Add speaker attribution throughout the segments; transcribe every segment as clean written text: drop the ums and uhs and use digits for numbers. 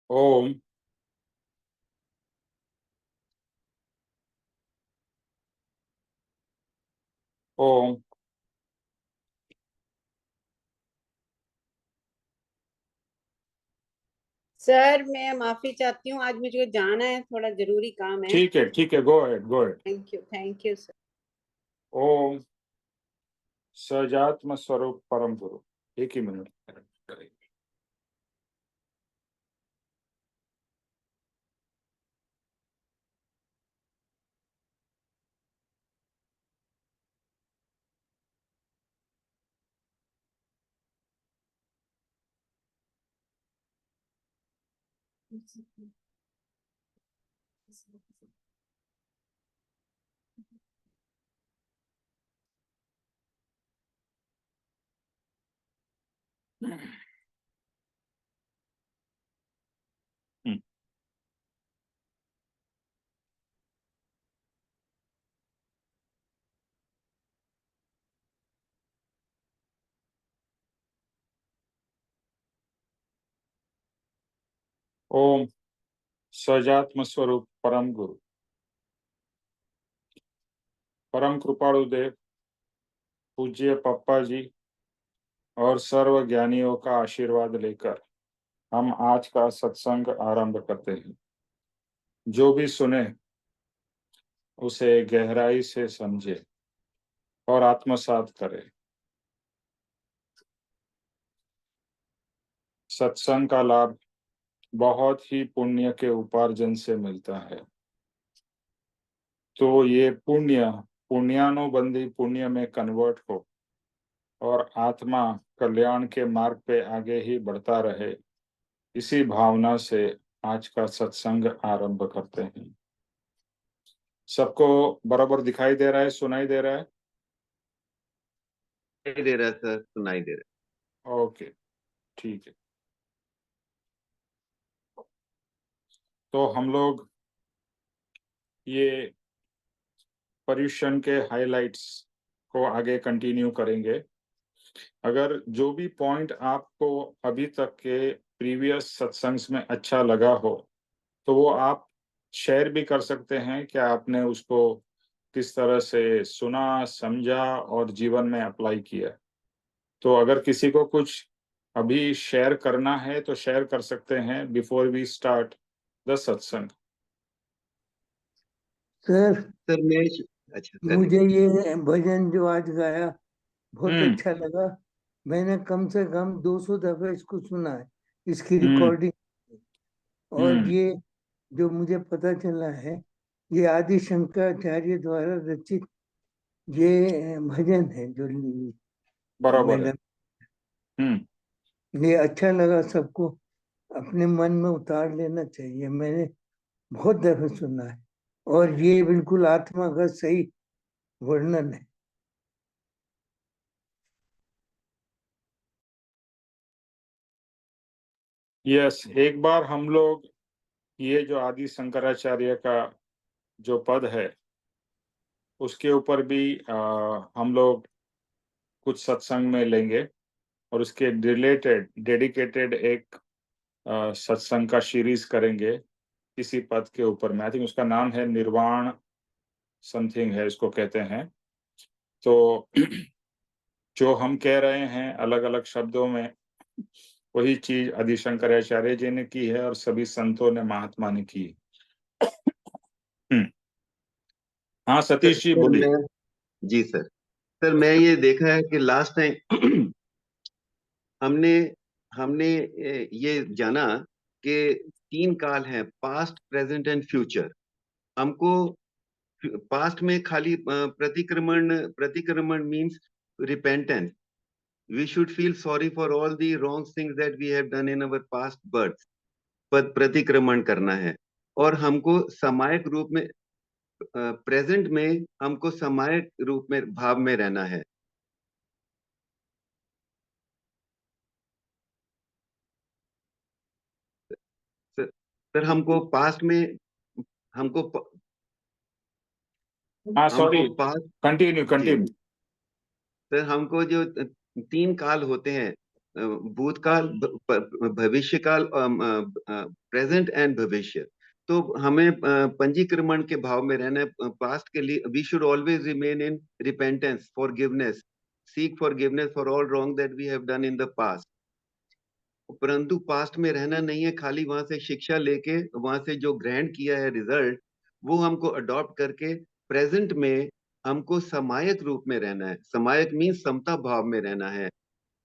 Speaker 1: ओम। ओम।
Speaker 2: Sir, मैं माफी चाहती हूँ, आज मुझे जाना है, थोड़ा जरूरी काम है।
Speaker 1: ठीक है, ठीक है, go ahead, go ahead.
Speaker 2: Thank you sir.
Speaker 1: ओम सजात्म स्वरूप परम गुरु। एक ही मिनट करेंगे। हम्म। ओम सजात्म स्वरूप परम गुरु, परम कृपाणु देव, पूज्य पप्पा जी और सर्व ज्ञानियों का आशीर्वाद लेकर हम आज का सत्संग आरंभ करते हैं। जो भी सुने उसे गहराई से समझे और आत्मसात करे। सत्संग का लाभ बहुत ही पुण्य के उपार्जन से मिलता है, तो ये पुण्य पुण्यानुबंधी पुण्य में कन्वर्ट हो और आत्मा कल्याण के मार्ग पे आगे ही बढ़ता रहे, इसी भावना से आज का सत्संग आरंभ करते हैं। सबको बराबर दिखाई दे रहा है, सुनाई दे रहा है?
Speaker 3: सुनाई दे रहा है सर, सुनाई दे रहा
Speaker 1: ओके, ठीक है। तो हम लोग ये पर्यूषण के हाइलाइट्स को आगे कंटिन्यू करेंगे। अगर जो भी पॉइंट आपको अभी तक के प्रीवियस सत्संग्स में अच्छा लगा हो तो वो आप शेयर भी कर सकते हैं कि आपने उसको किस तरह से सुना, समझा और जीवन में अप्लाई किया। तो अगर किसी को कुछ अभी शेयर करना है तो शेयर कर सकते हैं बिफोर वी स्टार्ट द सत्संग।
Speaker 4: सर,
Speaker 3: सर मैं अच्छा सर,
Speaker 4: मुझे ये भजन जो आज गाया बहुत अच्छा लगा। मैंने कम से कम 200 दफे इसको सुना है, इसकी रिकॉर्डिंग। और ये जो मुझे पता चला है, ये आदि शंकराचार्य द्वारा रचित ये भजन है जो
Speaker 1: बराबर है।
Speaker 4: ये अच्छा लगा। सबको अपने मन में उतार लेना चाहिए। मैंने बहुत दफे सुना है और ये बिल्कुल आत्मा का सही वर्णन है।
Speaker 1: यस, एक बार हम लोग ये जो आदि शंकराचार्य का जो पद है उसके ऊपर भी हम लोग कुछ सत्संग में लेंगे और उसके रिलेटेड डेडिकेटेड एक सत्संग का सीरीज करेंगे किसी पद के ऊपर में। आई थिंक उसका नाम है निर्वाण समथिंग है, इसको कहते हैं। तो जो हम कह रहे हैं अलग अलग शब्दों में, वही चीज आदि शंकराचार्य जी ने की है और सभी संतों ने, महात्मा ने की है। हाँ सतीश जी बोलिए।
Speaker 3: जी सर। सर मैं ये देखा है कि लास्ट टाइम हमने हमने ये जाना कि 3 काल हैं, पास्ट, प्रेजेंट एंड फ्यूचर। हमको पास्ट में खाली प्रतिक्रमण प्रतिक्रमण means repentance. We should feel sorry for all the wrong things that we have done in our past births. पर प्रतिक्रमण करना है। और हमको समायक रूप में, प्रेजेंट में हमको समायक रूप में भाव में रहना है। सर हमको पास्ट में हमको
Speaker 1: हाँ sorry,
Speaker 3: past
Speaker 1: continue continue.
Speaker 3: Sir हमको जो 3 काल होते हैं, भूतकाल, भविष्यकाल, प्रेजेंट एंड भविष्य। तो हमें पंजीक्रमण के भाव में रहना है। पास्ट के लिए we should always remain in repentance, forgiveness, seek forgiveness for all wrong that we have done in the past. परंतु पास्ट में रहना नहीं है, खाली वहां से शिक्षा लेके वहां से जो ग्रहण किया है रिजल्ट, वो हमको अडॉप्ट करके प्रेजेंट में हमको समायक रूप में रहना है। समायक मीन्स समता भाव में रहना है,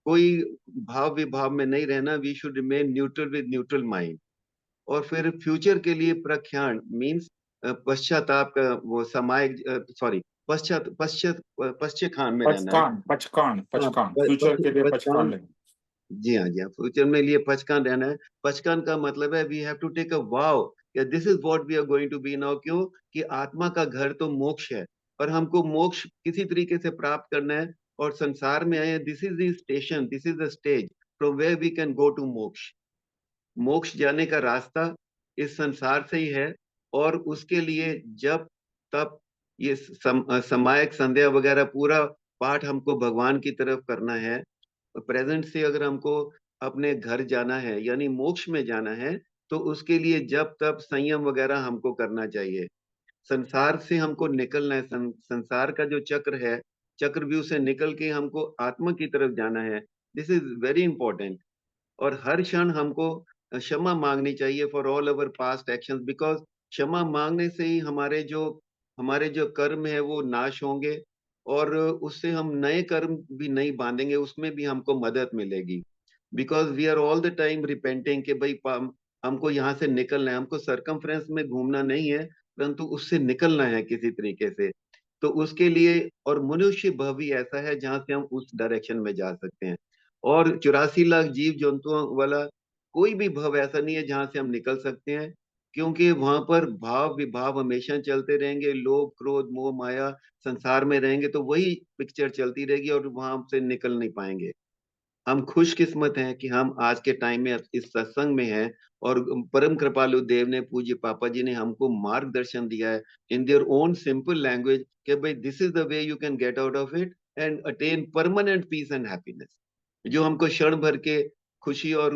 Speaker 3: कोई भाव विभाव में नहीं रहना। We should remain neutral with neutral mind. और फिर फ्यूचर के लिए प्रख्यान मीन्स पश्चाताप का वो समायक, सॉरी, पश्चात पश्चात पश्चखान में रहना है।
Speaker 1: पचकान पचकान
Speaker 3: हाँ,
Speaker 1: पचकान, फ्यूचर के लिए पचकान
Speaker 3: पचकान।
Speaker 1: लेंगे।
Speaker 3: जी हाँ, जी हाँ, फ्यूचर में लिए पचकान रहना है। पचकान का मतलब है we have to take a vow, this is what we are going to be now. क्यों कि आत्मा का घर तो मोक्ष है, और हमको मोक्ष किसी तरीके से प्राप्त करना है। और संसार में आए, this is the station, this is the stage from where we can go to moksha. मोक्ष जाने का रास्ता इस संसार से ही है। और उसके लिए जब तब ये समायक संध्या वगैरह पूरा पाठ हमको भगवान की तरफ करना है। प्रेजेंट से अगर हमको अपने घर जाना है यानी मोक्ष में जाना है, तो उसके लिए जब तब संयम वगैरह हमको करना चाहिए। संसार से हमको निकलना है, संसार का जो चक्र है, चक्रव्यूह से निकल के हमको आत्मा की तरफ जाना है। This is very important. और हर क्षण हमको क्षमा मांगनी चाहिए for all our past actions, because क्षमा मांगने से ही हमारे जो कर्म है वो नाश होंगे, और उससे हम नए कर्म भी नहीं बांधेंगे, उसमें भी हमको मदद मिलेगी। Because we are all the time repenting कि भाई हमको यहाँ से निकलना है, हमको सरकमफ्रेंस में घूमना नहीं है, परंतु उससे निकलना है किसी तरीके से। तो उसके लिए, और मनुष्य भव ही ऐसा है जहां से हम उस डायरेक्शन में जा सकते हैं। और 84 लाख जीव जंतुओं वाला कोई भी भव ऐसा नहीं है जहां से हम निकल सकते हैं, क्योंकि वहां पर भाव विभाव हमेशा चलते रहेंगे। लोभ क्रोध मोह माया संसार में रहेंगे तो वही पिक्चर चलती रहेगी, और वहां से निकल नहीं पाएंगे। हम खुशकिस्मत हैं कि हम आज के टाइम में इस सत्संग में हैं, और परम कृपालु देव ने, पूज्य पापा जी ने हमको मार्गदर्शन दिया है in their own simple language कि भाई this is the way you can get out of it and attain permanent peace and happiness. जो हमको क्षण भर के खुशी और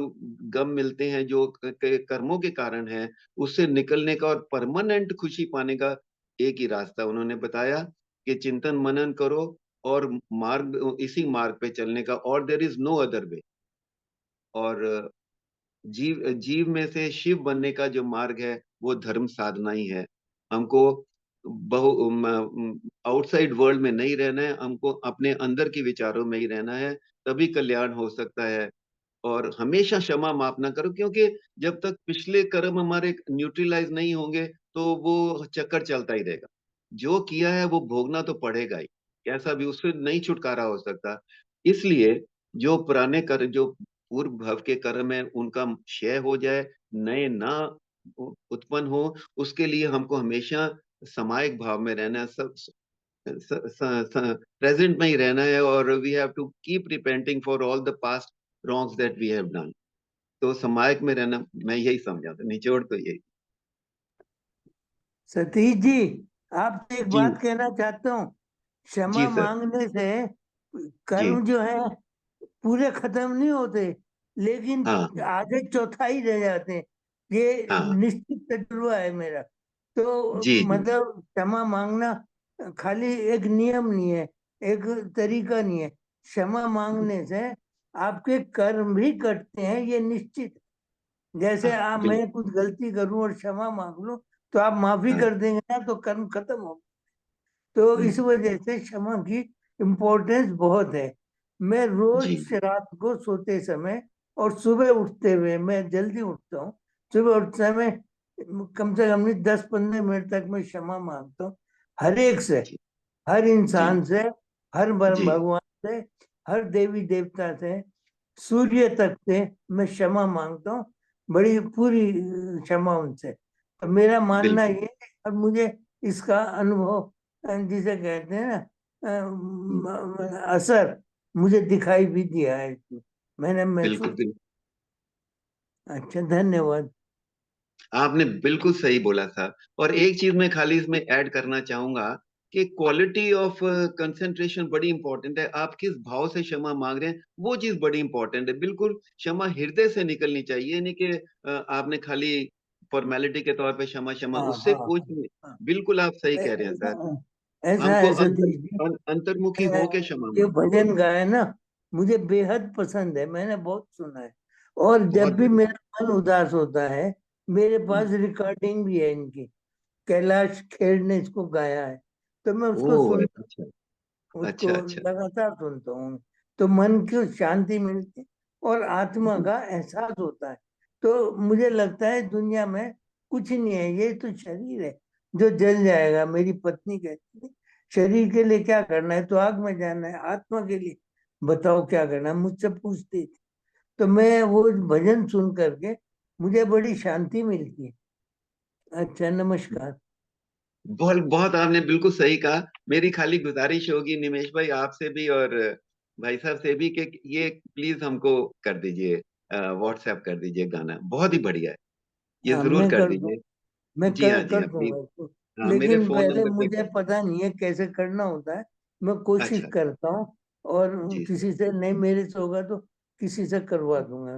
Speaker 3: गम मिलते हैं जो कर्मों के कारण है, उससे निकलने का और परमानेंट खुशी पाने का एक ही रास्ता उन्होंने बताया कि चिंतन मनन करो और इसी मार्ग पे चलने का, और there is no other way. और जीव जीव में से शिव बनने का जो मार्ग है वो धर्म साधना ही है। हमको बहु आउटसाइड वर्ल्ड में नहीं रहना है, हमको अपने अंदर के विचारों में ही रहना है, तभी कल्याण हो सकता है। और हमेशा क्षमा माफ ना करो, क्योंकि जब तक पिछले कर्म हमारे न्यूट्रलाइज नहीं होंगे तो वो चक्कर चलता ही रहेगा। जो किया है वो भोगना तो पड़ेगा ही, कैसा भी, उससे नहीं छुटकारा हो सकता। इसलिए जो पुराने कर्म, जो पूर्व भव के कर्म है, उनका क्षय हो जाए, नए ना उत्पन्न हो, उसके लिए हमको हमेशा समायिक भाव में रहना है, सब प्रेजेंट में ही रहना है। और we have to keep repenting for all the past wrongs that we have done। तो समायक में रहना, मैं यही समझा था, निचोड़ तो यही।
Speaker 4: सतीश जी, आपसे एक
Speaker 3: जी
Speaker 4: बात कहना चाहता हूँ।
Speaker 3: जी
Speaker 4: क्षमा
Speaker 3: सर।
Speaker 4: मांगने से
Speaker 3: जी
Speaker 4: कर्म जो है पूरे खत्म नहीं होते, लेकिन
Speaker 3: हाँ
Speaker 4: आधे चौथाई रह जाते हैं। ये
Speaker 3: हाँ।
Speaker 4: निश्चित तजुर्बा है मेरा। तो
Speaker 3: जी जी
Speaker 4: मतलब क्षमा मांगना खाली एक नियम नहीं है, एक तरीका नहीं है। क्षमा मांगने से आपके कर्म भी कटते हैं, ये निश्चित। जैसे
Speaker 3: हाँ
Speaker 4: आप,
Speaker 3: बिल्कुल।
Speaker 4: मैं कुछ गलती करूं और क्षमा मांग लूं तो आप माफी
Speaker 3: हाँ।
Speaker 4: कर देंगे ना, तो कर्म खत्म हो। तो इस
Speaker 3: हम्म।
Speaker 4: वजह से क्षमा की इम्पोर्टेंस बहुत है। मैं
Speaker 3: जी
Speaker 4: रोज रात को सोते समय और सुबह उठते हुए, मैं जल्दी उठता हूँ, सुबह उठते समय कम से कम नहीं 10-15 मिनट तक मैं क्षमा मांगता हूँ, हर एक से,
Speaker 3: जी
Speaker 4: हर
Speaker 3: जी
Speaker 4: इंसान से, हर ब्रह्म
Speaker 3: जी
Speaker 4: भगवान से, हर देवी देवता से, सूर्य तक से मैं क्षमा मांगता हूँ। बड़ी पूरी क्षमा उनसे। और मेरा मानना
Speaker 3: बिल्कुल।
Speaker 4: ये है, और मुझे इसका अनुभव, जिसे कहते हैं ना,
Speaker 3: हम्म,
Speaker 4: असर मुझे दिखाई भी दिया है इसमें। मैंने
Speaker 3: बिल्कुल
Speaker 4: महसूस।
Speaker 3: बिल्कुल।
Speaker 4: अच्छा, धन्यवाद।
Speaker 3: आपने बिल्कुल सही बोला था। और एक चीज मैं खाली इसमें ऐड करना चाहूंगा कि क्वालिटी ऑफ कंसंट्रेशन बड़ी इंपॉर्टेंट है। आप किस भाव से क्षमा मांग रहे हैं वो चीज बड़ी इंपॉर्टेंट है। बिल्कुल क्षमा हृदय से निकलनी चाहिए, नहीं कि आपने खाली फॉर्मेलिटी के तौर पे क्षमा क्षमा,
Speaker 4: हाँ
Speaker 3: उससे
Speaker 4: हाँ
Speaker 3: कुछ
Speaker 4: हाँ
Speaker 3: नहीं।
Speaker 4: हाँ।
Speaker 3: बिल्कुल आप सही कह रहे हैं सर।
Speaker 4: ऐसा ऐसा
Speaker 3: हमको
Speaker 4: है सतीश जी,
Speaker 3: अंतर्मुखी
Speaker 4: मैं
Speaker 3: होके क्षमा
Speaker 4: ये
Speaker 3: मांगना चाहिए।
Speaker 4: भजन गाए ना, मुझे बेहद पसंद है, मैंने बहुत सुना है। और
Speaker 3: बहुत
Speaker 4: जब भी
Speaker 3: बढ़िया।
Speaker 4: मेरा मन उदास होता है, मेरे पास
Speaker 3: हम्म।
Speaker 4: रिकॉर्डिंग भी है इनकी, कैलाश खेर ने इसको गाया है, तो मैं उसको
Speaker 3: ओह,
Speaker 4: सुन
Speaker 3: अच्छा
Speaker 4: उसको
Speaker 3: अच्छा अच्छा।
Speaker 4: लगातार सुनता हूँ। तो मन को शांति मिलती है और आत्मा का एहसास होता है। तो मुझे लगता है दुनिया में कुछ नहीं है, ये तो शरीर है जो जल जाएगा। मेरी पत्नी कहती है, शरीर के लिए क्या करना है, तो आग में जाना है, आत्मा के लिए बताओ क्या करना है, मुझसे पूछती थी। तो मैं वो भजन सुन करके मुझे बड़ी शांति मिलती है। अच्छा, नमस्कार।
Speaker 3: बहुत बहुत आपने बिल्कुल सही कहा। मेरी खाली गुजारिश होगी निमेश भाई आपसे भी और भाई साहब से भी कि ये प्लीज हमको कर दीजिए, व्हाट्सएप कर दीजिए गाना, बहुत ही बढ़िया है। ये
Speaker 4: हाँ,
Speaker 3: जरूर
Speaker 4: मैं
Speaker 3: कर
Speaker 4: कर दूँ,
Speaker 3: दीजिए।
Speaker 4: मैं
Speaker 3: जी हाँ जी
Speaker 4: कर
Speaker 3: हाँ प्लीज।
Speaker 4: दूंगा इसको।
Speaker 3: हाँ, मेरे
Speaker 4: लेकिन
Speaker 3: फोन
Speaker 4: पहले
Speaker 3: नंबर पे
Speaker 4: मुझे
Speaker 3: कर दीजिए।
Speaker 4: पता नहीं है कैसे करना होता है, मैं कोशिश
Speaker 3: अच्छा।
Speaker 4: करता हूँ। और
Speaker 3: जी सर।
Speaker 4: किसी से नहीं, मेरे से होगा तो किसी से करवा दूंगा।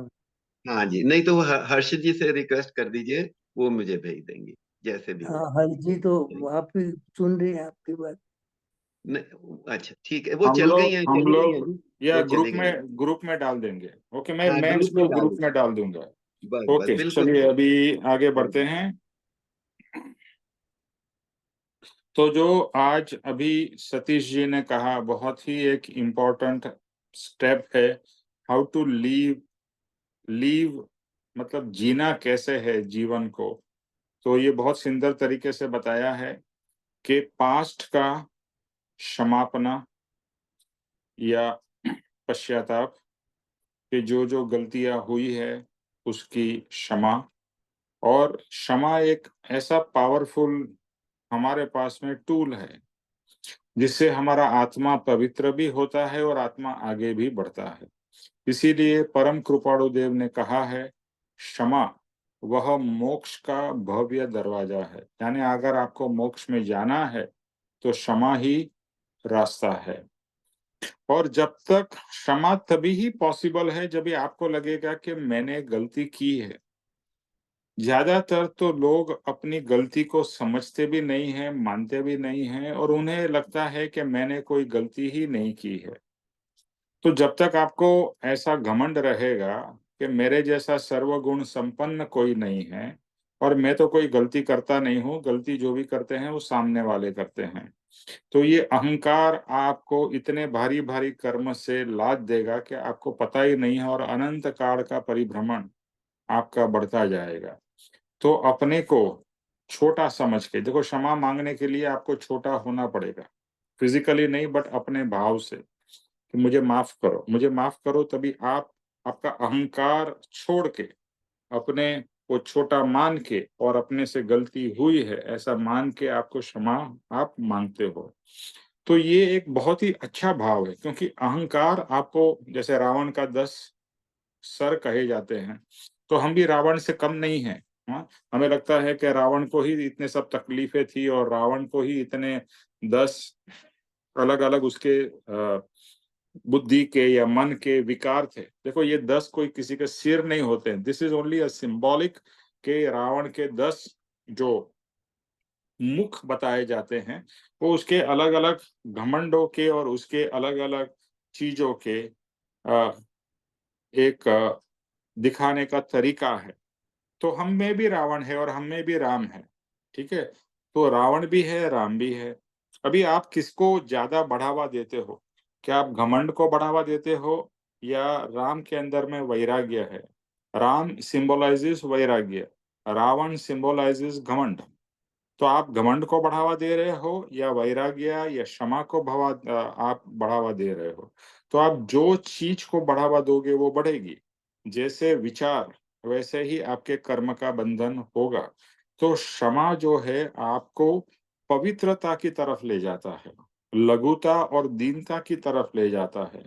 Speaker 3: हाँ जी, नहीं तो हर्षित जी से रिक्वेस्ट कर दीजिए, वो मुझे भेज देंगे जैसे भी
Speaker 4: हाँ,
Speaker 3: हो।
Speaker 4: हर जी तो आप ही सुन रही है आपकी बात।
Speaker 3: नहीं, अच्छा ठीक है, वो चल गई हैं,
Speaker 1: हम
Speaker 3: चली गई हैं
Speaker 1: लोग
Speaker 3: अभी।
Speaker 1: या
Speaker 3: वो चले गई हैं।
Speaker 1: ग्रुप में डाल देंगे। ओके,
Speaker 3: हाँ,
Speaker 1: मैं
Speaker 3: ग्रुप में
Speaker 1: इसको
Speaker 3: डाल
Speaker 1: ग्रुप
Speaker 3: दीजिए।
Speaker 1: में डाल दूंगा।
Speaker 3: बस बस
Speaker 1: ओके,
Speaker 3: बिल्कुल
Speaker 1: चलिए
Speaker 3: सही।
Speaker 1: अभी आगे बढ़ते हैं। तो जो आज अभी सतीश जी ने कहा, बहुत ही एक इम्पोर्टेंट स्टेप है। हाउ टू लीव मतलब जीना कैसे है जीवन को। तो ये बहुत सुंदर तरीके से बताया है कि पास्ट का क्षमापना या पश्चाताप, कि जो गलतियां हुई है उसकी क्षमा। और क्षमा एक ऐसा पावरफुल हमारे पास में टूल है जिससे हमारा आत्मा पवित्र भी होता है और आत्मा आगे भी बढ़ता है। इसीलिए परम कृपाणु देव ने कहा है, क्षमा वह मोक्ष का भव्य दरवाजा है। यानी अगर आपको मोक्ष में जाना है तो क्षमा ही रास्ता है। और जब तक क्षमा तभी ही पॉसिबल है जब भी आपको लगेगा कि मैंने गलती की है। ज्यादातर तो लोग अपनी गलती को समझते भी नहीं हैं, मानते भी नहीं हैं, और उन्हें लगता है कि मैंने कोई गलती ही नहीं की है। तो जब तक आपको ऐसा घमंड रहेगा कि मेरे जैसा सर्वगुण संपन्न कोई नहीं है और मैं तो कोई गलती करता नहीं हूँ, गलती जो भी करते हैं वो सामने वाले करते हैं, तो ये अहंकार आपको इतने भारी भारी कर्म से लाद देगा कि आपको पता ही नहीं है, और अनंत काल का परिभ्रमण आपका बढ़ता जाएगा। तो अपने को छोटा समझ के देखो, क्षमा मांगने के लिए आपको छोटा होना पड़ेगा, फिजिकली नहीं बट अपने भाव से, कि मुझे माफ करो, तभी आप आपका अहंकार छोड़ के अपने को छोटा मान के और अपने से गलती हुई है ऐसा मान के आपको क्षमा आप मांगते हो। तो ये एक बहुत ही अच्छा भाव है, क्योंकि अहंकार आपको, जैसे रावण का 10 सर कहे जाते हैं, तो हम भी रावण से कम नहीं हैं। हाँ, हमें लगता है कि रावण को ही इतने सब तकलीफें थी और रावण को ही इतने 10 अलग अलग उसके बुद्धि के या मन के विकार थे। देखो, ये 10 कोई किसी के सिर नहीं होते हैं। This is only a symbolic के रावण के 10 जो मुख बताए जाते हैं, वो उसके अलग अलग घमंडों के और उसके अलग अलग चीजों के एक दिखाने का तरीका है। तो हम में भी रावण है और हम में भी राम है। ठीक है, तो रावण भी है, राम भी है। अभी आप किसको ज्यादा बढ़ावा देते हो? क्या आप घमंड को बढ़ावा देते हो या राम के अंदर में वैराग्य है? राम सिंबलाइजेस वैराग्य, रावण सिंबलाइजेस घमंड। तो आप घमंड को बढ़ावा दे रहे हो या वैराग्य या क्षमा को आप बढ़ावा दे रहे हो? तो आप जो चीज को बढ़ावा दोगे वो बढ़ेगी। जैसे विचार वैसे ही आपके कर्म का बंधन होगा। तो क्षमा जो है आपको पवित्रता की तरफ ले जाता है, लघुता और दीनता की तरफ ले जाता है,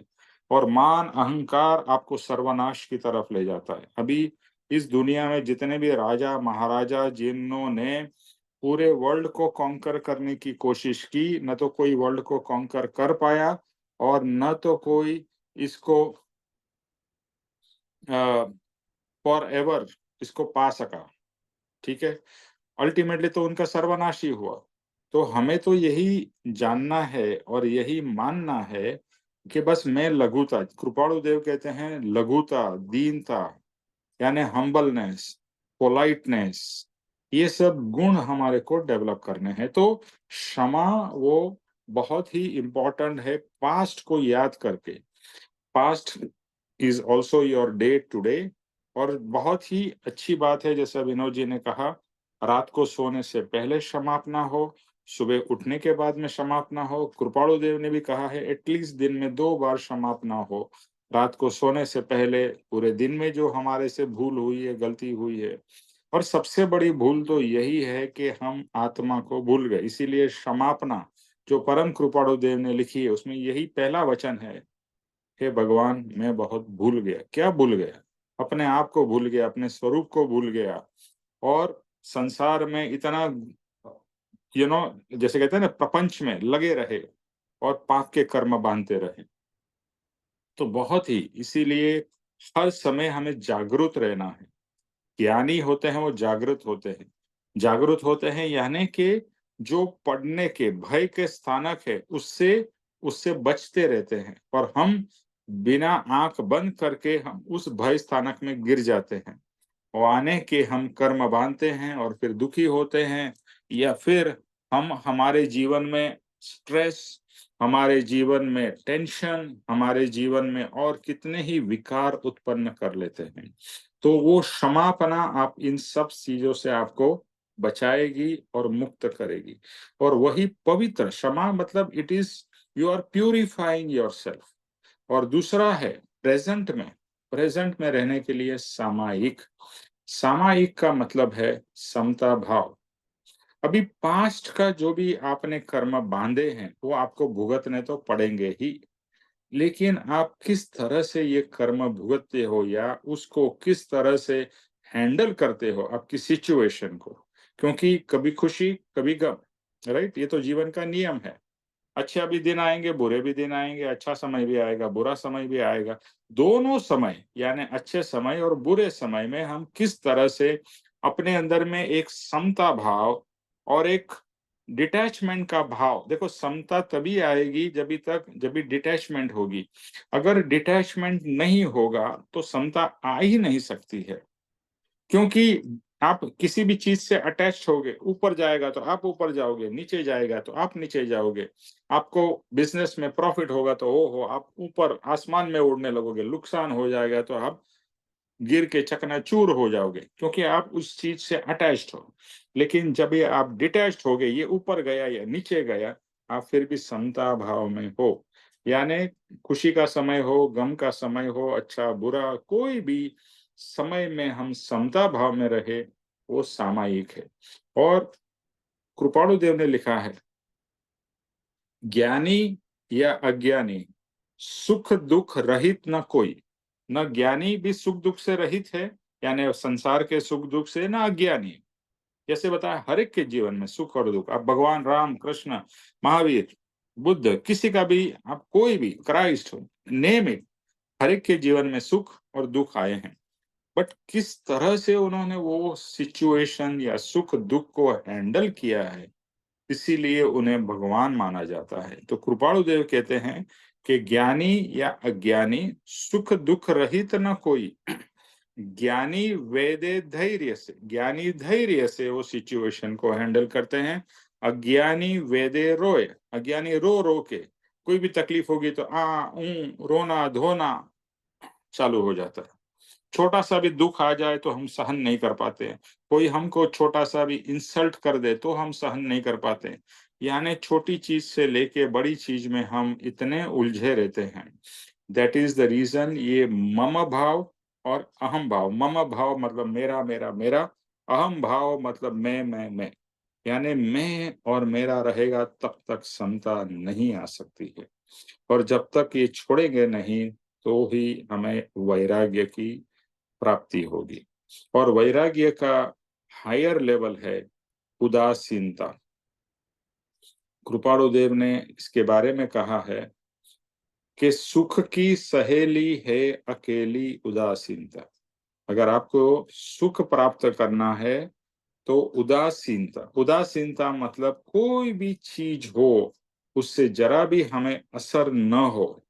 Speaker 1: और मान अहंकार आपको सर्वनाश की तरफ ले जाता है। अभी इस दुनिया में जितने भी राजा महाराजा जिन्होंने पूरे वर्ल्ड को कॉन्कर करने की कोशिश की, न तो कोई वर्ल्ड को कॉन्कर कर पाया और न तो कोई इसको फॉर एवर इसको पा सका। ठीक है, अल्टीमेटली तो उनका सर्वनाश ही हुआ। तो हमें तो यही जानना है और यही मानना है कि बस मैं लघुता, कृपाणु देव कहते हैं लघुता, दीनता, यानी हम्बलनेस, पोलाइटनेस, ये सब गुण हमारे को डेवलप करने हैं। तो क्षमा वो बहुत ही इम्पोर्टेंट है, पास्ट को याद करके। Past is also your day today. और बहुत ही अच्छी बात है, जैसा विनोद जी ने कहा, रात को सोने से पहले क्षमापना हो, सुबह उठने के बाद में क्षमापना हो। कृपाणु देव ने भी कहा है एटलीस्ट दिन में 2 बार क्षमापना हो, रात को सोने से पहले, पूरे दिन में जो हमारे से भूल हुई है, गलती हुई है। और सबसे बड़ी भूल तो यही है कि हम आत्मा को भूल गए। इसीलिए क्षमापना जो परम कृपाणु देव ने लिखी है उसमें यही पहला वचन है, हे भगवान मैं बहुत भूल गया। क्या भूल गया? अपने आप को भूल गया, अपने स्वरूप को भूल गया, और संसार में इतना जैसे कहते हैं ना, प्रपंच में लगे रहे और पाप के कर्म बांधते रहे। तो बहुत ही, इसीलिए हर समय हमें जागरूक रहना है। ज्ञानी होते हैं वो जागृत होते हैं। जागृत होते हैं यानी कि जो पढ़ने के भय के स्थानक है उससे उससे बचते रहते हैं, और हम बिना आंख बंद करके हम उस भय स्थानक में गिर जाते हैं। और आने के हम कर्म बांधते हैं और फिर दुखी होते हैं, या फिर हम हमारे जीवन में स्ट्रेस, हमारे जीवन में टेंशन, हमारे जीवन में और कितने ही विकार उत्पन्न कर लेते हैं। तो वो क्षमापना आप इन सब चीजों से आपको बचाएगी और मुक्त करेगी। और वही पवित्र क्षमा मतलब it is you are purifying yourself. और दूसरा है प्रेजेंट में रहने के लिए सामायिक। सामायिक का मतलब है समता भाव। अभी पास्ट का जो भी आपने कर्म बांधे हैं वो आपको भुगतने तो पड़ेंगे ही, लेकिन आप किस तरह से ये कर्म भुगतते हो या उसको किस तरह से हैंडल करते हो आपकी सिचुएशन को। क्योंकि कभी खुशी कभी गम, राइट? ये तो जीवन का नियम है। अच्छे भी दिन आएंगे, बुरे भी दिन आएंगे, अच्छा समय भी आएगा, बुरा समय भी आएगा। दोनों समय यानी अच्छे समय और बुरे समय में हम किस तरह से अपने अंदर में एक समता भाव और एक डिटैचमेंट का भाव। देखो, समता तभी आएगी जब भी डिटैचमेंट होगी। अगर डिटैचमेंट नहीं होगा तो समता आ ही नहीं सकती है। क्योंकि आप किसी भी चीज से अटैच होगे, ऊपर जाएगा तो आप ऊपर जाओगे, नीचे जाएगा तो आप नीचे जाओगे। आपको बिजनेस में प्रॉफिट होगा तो ओ हो आप ऊपर आसमान में उड़ने लगोगे, नुकसान हो जाएगा तो आप गिर के चकनाचूर हो जाओगे, क्योंकि आप उस चीज से अटैच्ड हो। लेकिन जब ये आप डिटैच्ड हो गए, ये ऊपर गया या नीचे गया, आप फिर भी समता भाव में हो। यानी खुशी का समय हो, गम का समय हो, अच्छा बुरा कोई भी समय में हम समता भाव में रहे, वो सामायिक है। और कृपाणु देव ने लिखा है, ज्ञानी या अज्ञानी सुख दुख रहित न कोई। न ज्ञानी भी सुख दुख से रहित है, यानी संसार के सुख दुख से, ना अज्ञानी। जैसे बताया, हर एक के जीवन में सुख और दुख। आप भगवान राम, कृष्ण, महावीर, बुद्ध, किसी का भी, आप कोई भी, क्राइस्ट हो, नेम इट, हर एक के जीवन में सुख और दुख आए हैं। बट किस तरह से उन्होंने वो सिचुएशन या सुख दुख को हैंडल किया है, इसीलिए उन्हें भगवान माना जाता है। तो कृपाणु देव कहते हैं कि ज्ञानी या अज्ञानी सुख दुख रहित न कोई। ज्ञानी धैर्य से वो सिचुएशन को हैंडल करते हैं। अज्ञानी वेदे रोए, अज्ञानी रो रो के, कोई भी तकलीफ होगी तो रोना धोना चालू हो जाता है। छोटा सा भी दुख आ जाए तो हम सहन नहीं कर पाते हैं। कोई हमको छोटा सा भी इंसल्ट कर दे तो हम सहन नहीं कर पाते हैं। यानी छोटी चीज से लेके बड़ी चीज में हम इतने उलझे रहते हैं। दैट इज द रीजन ये मम भाव और अहम भाव। मम भाव मतलब मेरा मेरा मेरा, अहम भाव मतलब मैं। यानी मैं और मेरा रहेगा तब तक समता नहीं आ सकती है। और जब तक ये छोड़ेंगे नहीं तो ही हमें वैराग्य की प्राप्ति होगी। और वैराग्य का हायर लेवल है उदासीनता। कृपाणुदेव ने इसके बारे में कहा है कि सुख की सहेली है अकेली उदासीनता। अगर आपको सुख प्राप्त करना है तो उदासीनता, उदासीनता मतलब कोई भी चीज हो उससे जरा भी हमें असर न हो,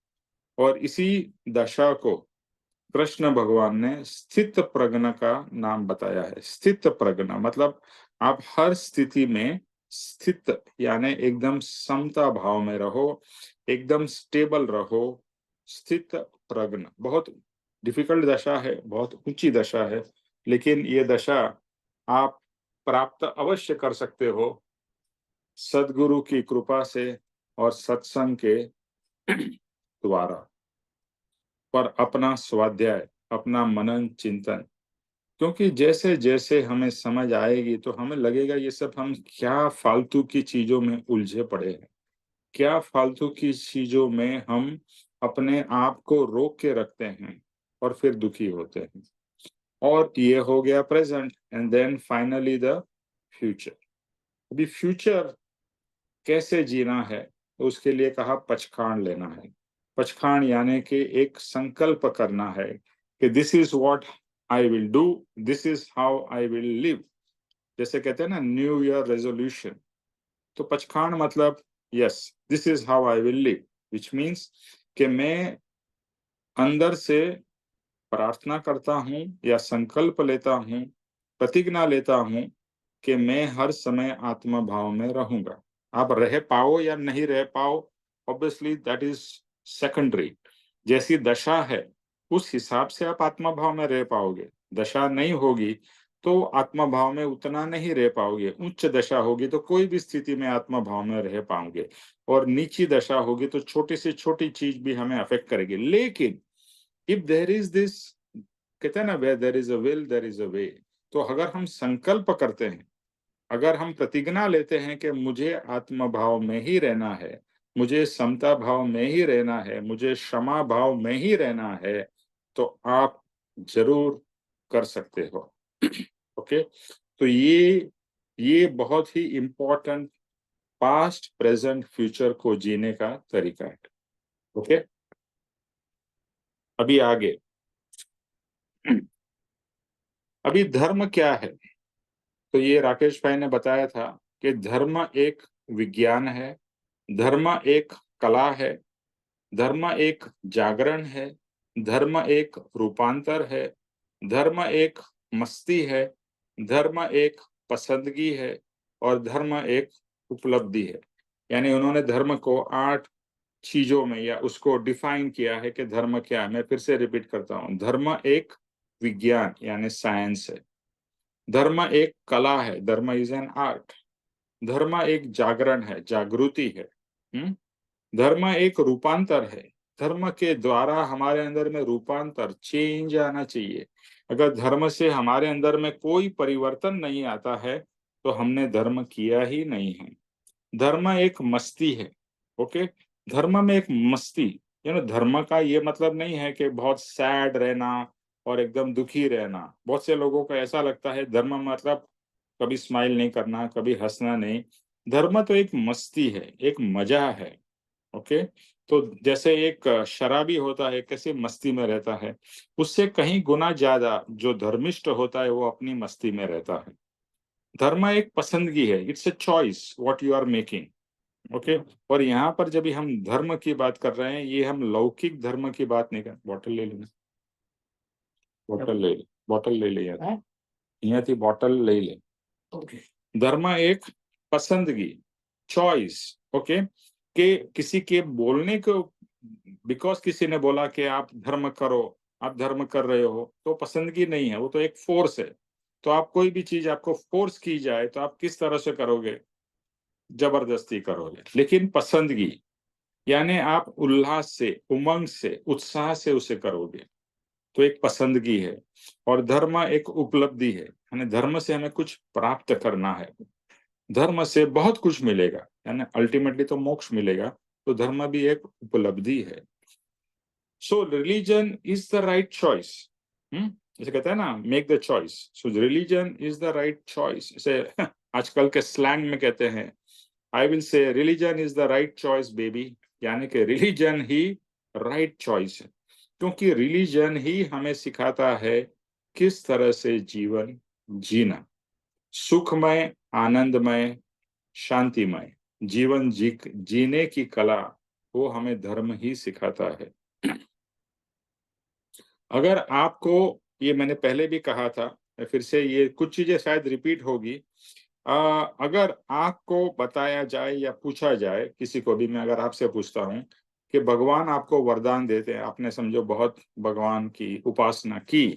Speaker 1: और इसी दशा को कृष्ण भगवान ने स्थित प्रज्ञ का नाम बताया है। स्थित प्रज्ञ मतलब आप हर स्थिति में स्थित यानी एकदम समता भाव में रहो, एकदम स्टेबल रहो। स्थित प्रज्ञ बहुत डिफिकल्ट दशा है, बहुत ऊंची दशा है, लेकिन ये दशा आप प्राप्त अवश्य कर सकते हो सदगुरु की कृपा से और सत्संग के द्वारा। पर अपना स्वाध्याय, अपना मनन चिंतन, क्योंकि जैसे जैसे हमें समझ आएगी तो हमें लगेगा ये सब हम क्या फालतू की चीजों में उलझे पड़े हैं, क्या फालतू की चीजों में हम अपने आप को रोक के रखते हैं और फिर दुखी होते हैं। और ये हो गया present, and then finally the future. अभी फ्यूचर कैसे जीना है तो उसके लिए कहा पचखाण लेना है। पचखाण यानी कि एक संकल्प करना है कि this is what I will do, this is how I will live. जैसे कहते हैं ना न्यू ईयर रेजोल्यूशन, तो पचखाण मतलब yes this is how I will live, which means कि मैं अंदर से प्रार्थना करता हूं या संकल्प लेता हूं, प्रतिज्ञा लेता हूं कि मैं हर समय आत्मा भाव में रहूंगा। आप रह पाओ या नहीं रह पाओ, ऑब्वियसली दैट इज सेकेंडरी। जैसी दशा है उस हिसाब से आप आत्मा भाव में रह पाओगे। दशा नहीं होगी तो आत्मा भाव में उतना नहीं रह पाओगे। उच्च दशा होगी तो कोई भी स्थिति में आत्मा भाव में रह पाओगे, और नीची दशा होगी तो छोटी से छोटी चीज भी हमें अफेक्ट करेगी। लेकिन इफ देयर इज दिस, कहते हैं ना where there is a will there is a way, तो अगर हम संकल्प करते हैं, अगर हम प्रतिज्ञा लेते हैं कि मुझे आत्म भाव में ही रहना है, मुझे समता भाव में ही रहना है, मुझे क्षमा भाव में ही रहना है, तो आप जरूर कर सकते हो। ओके, तो ये बहुत ही इंपॉर्टेंट पास्ट प्रेजेंट फ्यूचर को जीने का तरीका है। ओके, अभी आगे, अभी धर्म क्या है? तो ये राकेश भाई ने बताया था कि धर्म एक विज्ञान है, धर्म एक कला है, धर्म एक जागरण है, धर्म एक रूपांतर है, धर्म एक मस्ती है, धर्म एक पसंदगी है, और धर्म एक उपलब्धि है। यानी उन्होंने धर्म को 8 चीजों में या उसको डिफाइन किया है कि धर्म क्या है। मैं फिर से रिपीट करता हूं, धर्म एक विज्ञान यानी साइंस है, धर्म एक कला है, धर्म इज एन आर्ट, धर्म एक जागरण है, जागृति है, धर्म एक रूपांतर है, धर्म के द्वारा हमारे अंदर में रूपांतर चेंज आना चाहिए। अगर धर्म से हमारे अंदर में कोई परिवर्तन नहीं आता है तो हमने धर्म किया ही नहीं है। धर्म एक मस्ती है। ओके, धर्म में एक मस्ती, धर्म का ये मतलब नहीं है कि बहुत सैड रहना और एकदम दुखी रहना। बहुत से लोगों को ऐसा लगता है धर्म मतलब कभी स्माइल नहीं करना, कभी हंसना नहीं। धर्म तो एक मस्ती है, एक मजा है। ओके, तो जैसे एक शराबी होता है कैसे मस्ती में रहता है, उससे कहीं गुना ज्यादा जो धर्मिष्ठ होता है वो अपनी मस्ती में रहता है। धर्म एक पसंदगी है, it's a choice what you are making. Okay, और यहाँ पर जब हम धर्म की बात कर रहे हैं, ये हम लौकिक धर्म की बात नहीं कर। बॉटल ले लेना, बॉटल ले ले यार, यहाँ थी बॉटल ले ले। ओके, धर्म एक पसंदगी, चॉइस। ओके, कि किसी के बोलने को, बिकॉज किसी ने बोला कि आप धर्म करो, आप धर्म कर रहे हो, तो पसंदगी नहीं है, वो तो एक फोर्स है। तो आप कोई भी चीज आपको फोर्स की जाए तो आप किस तरह से करोगे? जबरदस्ती करोगे। लेकिन पसंदगी यानी आप उल्लास से, उमंग से, उत्साह से उसे करोगे, तो एक पसंदगी है। और धर्म एक उपलब्धि है, यानी धर्म से हमें कुछ प्राप्त करना है, धर्म से बहुत कुछ मिलेगा, यानी अल्टीमेटली तो मोक्ष मिलेगा। तो धर्म भी एक उपलब्धि है। सो religion is the right choice. जैसे कहते हैं ना, make the choice. So religion is the right choice. जैसे आजकल के स्लैंग में कहते हैं, I will say religion is the right choice baby, यानी कि रिलीजन ही राइट चॉइस है, क्योंकि रिलीजन ही हमें सिखाता है किस तरह से जीवन जीना, सुखमय, आनंदमय, शांतिमय जीवन जीने की कला, वो हमें धर्म ही सिखाता है। अगर आपको, ये मैंने पहले भी कहा था, फिर से ये कुछ चीजें शायद रिपीट होगी, अगर आपको बताया जाए या पूछा जाए, किसी को भी मैं अगर आपसे पूछता हूं कि भगवान आपको वरदान देते हैं, आपने समझो बहुत भगवान की उपासना की,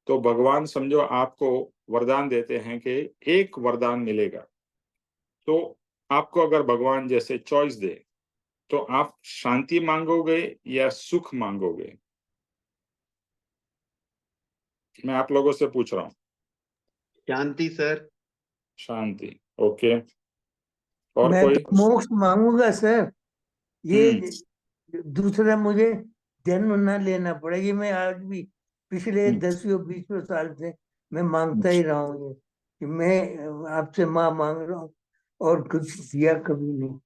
Speaker 1: तो भगवान समझो आपको वरदान देते हैं कि एक वरदान मिलेगा, तो आपको अगर भगवान जैसे चॉइस दे, तो आप शांति मांगोगे या सुख मांगोगे? मैं आप लोगों से पूछ रहा हूँ।
Speaker 3: शांति सर।
Speaker 1: शांति, ओके। और
Speaker 4: मैं
Speaker 1: कोई?
Speaker 4: तो मोक्ष मांगूंगा सर। ये दूसरा मुझे जन्म न लेना पड़े। ये मैं आज भी पिछले 10-20 साल से मैं मांगता ही रहा हूँ, ये कि मैं आपसे माँ मांग रहा हूँ और कुछ दिया कभी नहीं।